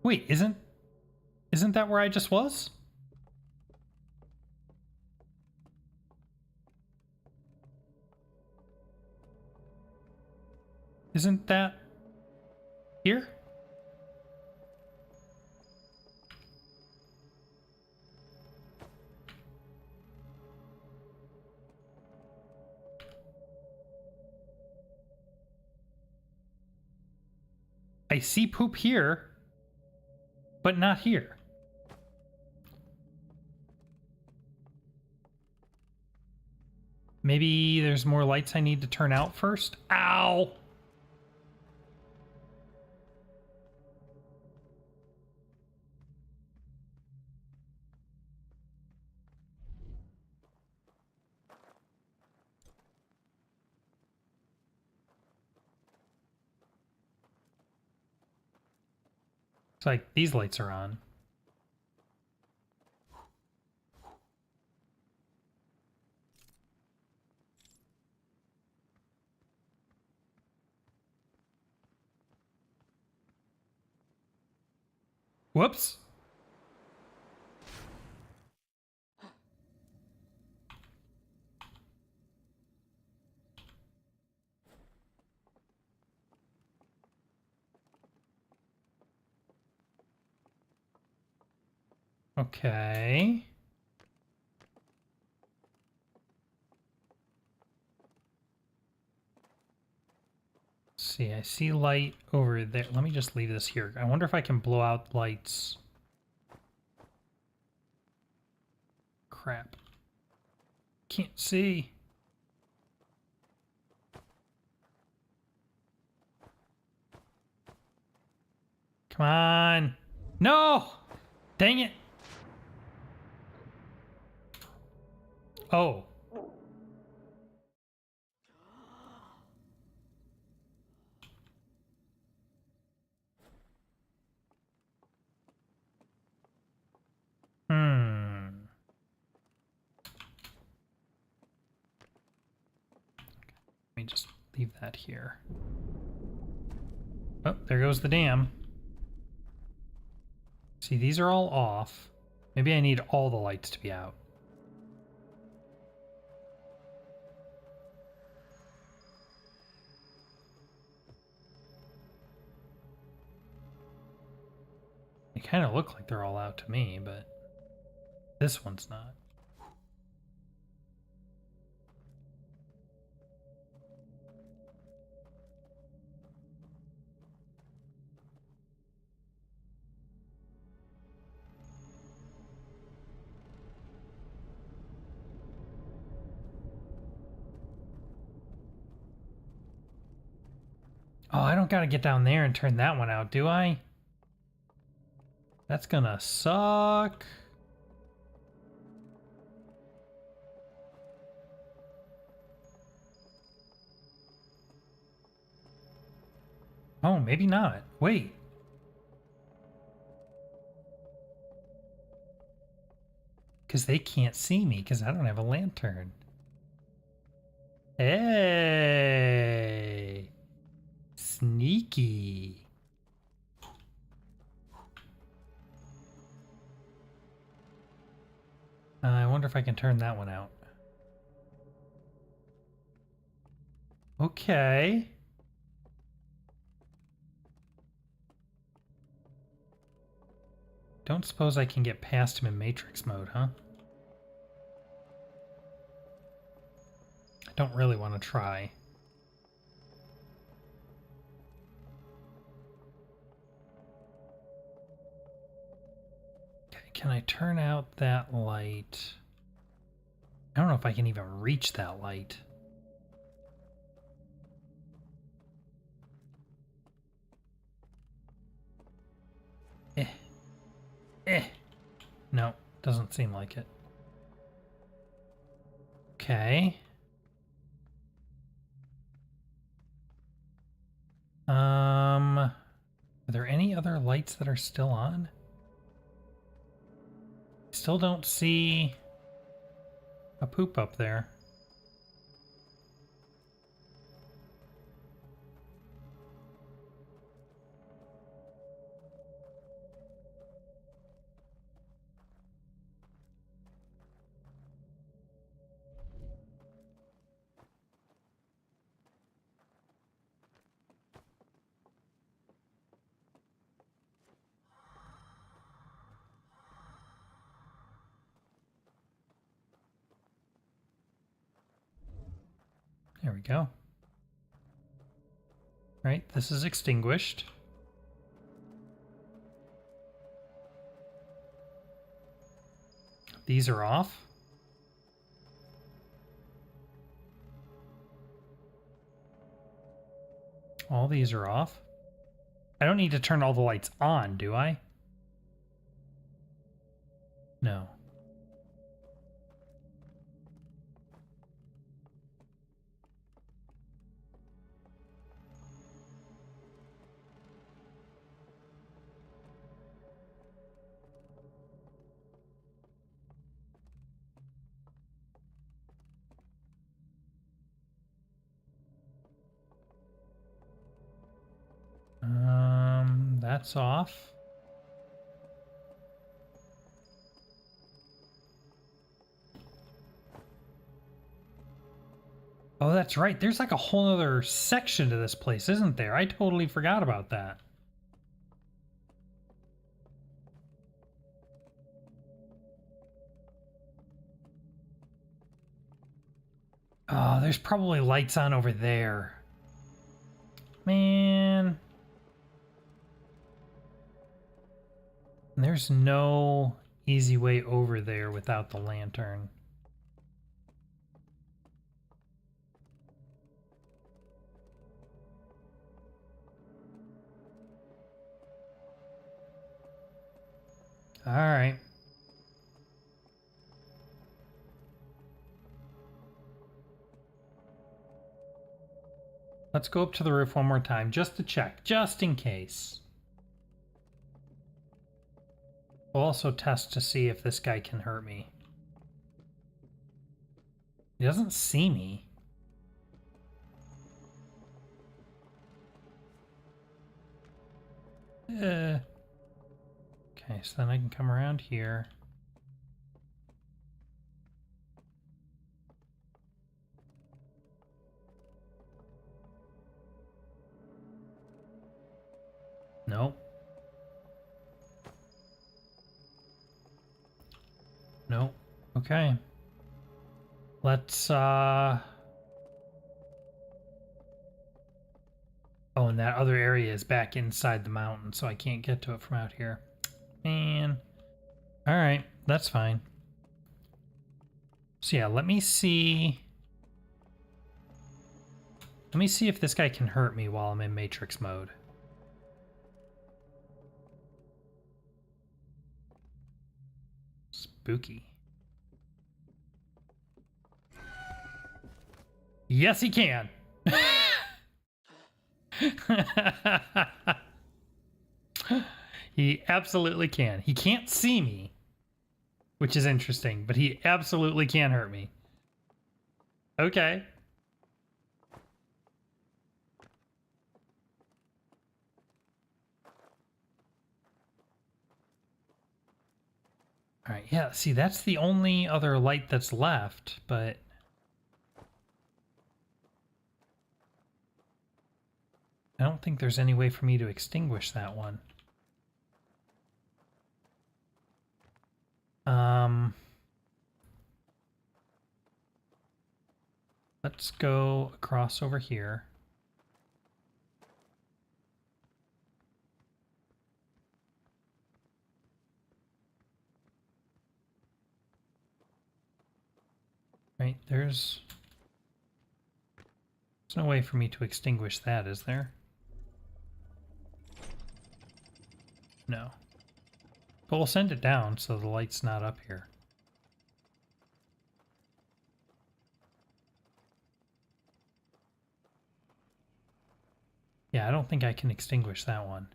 Wait, isn't that where I just was? Isn't that here? I see poop here, but not here. Maybe there's more lights I need to turn out first? Ow! It's like these lights are on. Whoops. Okay. Let's see, I see light over there. Let me just leave this here. I wonder if I can blow out lights. Crap. Can't see. Come on. No! Dang it. Oh. Hmm. Let me just leave that here. Oh, there goes the dam. See, these are all off. Maybe I need all the lights to be out. They kind of look like they're all out to me, but this one's not. Oh, I don't gotta get down there and turn that one out, do I? That's gonna suck. Oh, maybe not. Wait. Because they can't see me because I don't have a lantern. Hey. Sneaky. wonder if I can turn that one out. Okay. Don't suppose I can get past him in Matrix mode, huh? I don't really want to try. Okay, can I turn out that light? I don't know if I can even reach that light. No, doesn't seem like it. Okay. Are there any other lights that are still on? Still don't see a poop up there. There we go. Right, this is extinguished. These are off. All these are off. I don't need to turn all the lights on, do I? No. That's off. Oh, that's right. There's like a whole other section to this place, isn't there? I totally forgot about that. Oh, there's probably lights on over there. Man. There's no easy way over there without the lantern. All right. Let's go up to the roof one more time just to check, just in case. We'll also test to see if this guy can hurt me. He doesn't see me. Okay, so then I can come around here. Nope. Nope. Okay. Let's, Oh, and that other area is back inside the mountain, so I can't get to it from out here. Man. Alright, that's fine. So yeah, let me see... Let me see if this guy can hurt me while I'm in Matrix mode. Spooky. Yes, he can. He absolutely can. He can't see me, which is interesting, but he absolutely can hurt me. Okay. All right, yeah, see, that's the only other light that's left, but I don't think there's any way for me to extinguish that one. Let's go across over here. Right, there's no way for me to extinguish that, is there? No. But we'll send it down so the light's not up here. Yeah, I don't think I can extinguish that one.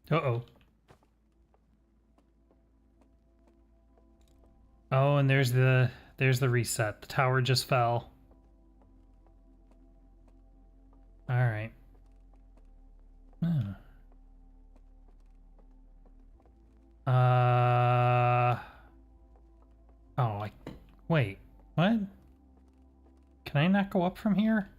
Uh-oh. Oh, and there's the reset. The tower just fell. All right. Oh, wait. What? Can I not go up from here?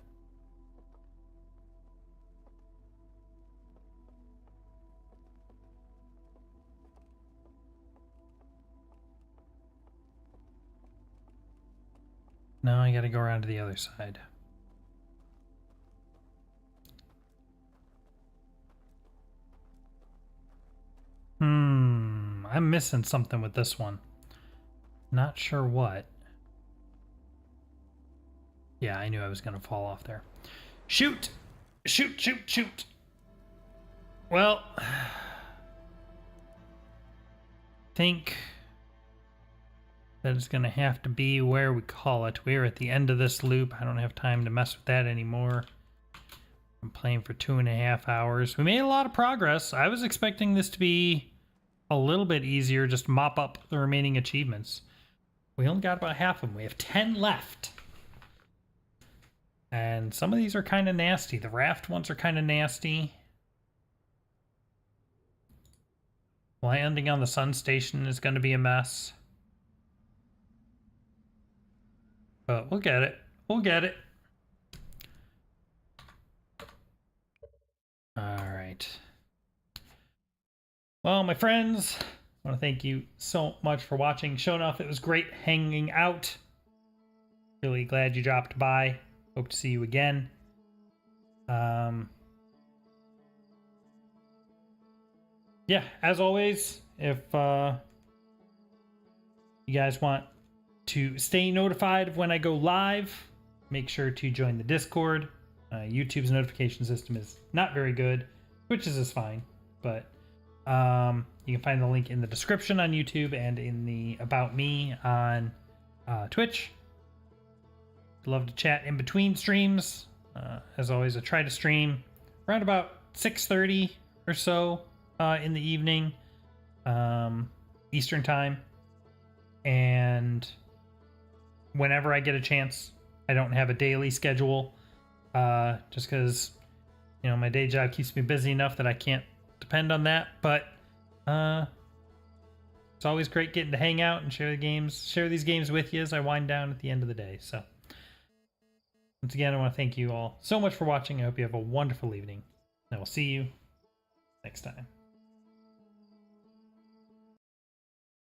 No, I gotta go around to the other side. I'm missing something with this one. Not sure what. Yeah, I knew I was gonna fall off there. Shoot! Shoot, shoot, shoot! Well, think that it's gonna have to be where we call it. We're at the end of this loop. I don't have time to mess with that anymore. I'm playing for 2.5 hours. We made a lot of progress. I was expecting this to be a little bit easier, just mop up the remaining achievements. We only got about half of them. We have 10 left. And some of these are kind of nasty. The raft ones are kind of nasty. Landing on the sun station is going to be a mess. But we'll get it. We'll get it. All right. Well, my friends, I want to thank you so much for watching. Showing off, it was great hanging out. Really glad you dropped by. Hope to see you again. Yeah, as always, if you guys want to stay notified of when I go live, make sure to join the Discord. YouTube's notification system is not very good. Twitch's is fine, but you can find the link in the description on YouTube and in the About Me on Twitch. Love to chat in between streams. As always, I try to stream around about 6:30 or so in the evening, Eastern time. And whenever I get a chance, I don't have a daily schedule, just because, you know, my day job keeps me busy enough that I can't depend on that. But it's always great getting to hang out and share these games with you as I wind down at the end of the day. So once again, I want to thank you all so much for watching. I hope you have a wonderful evening, and I will see you next time.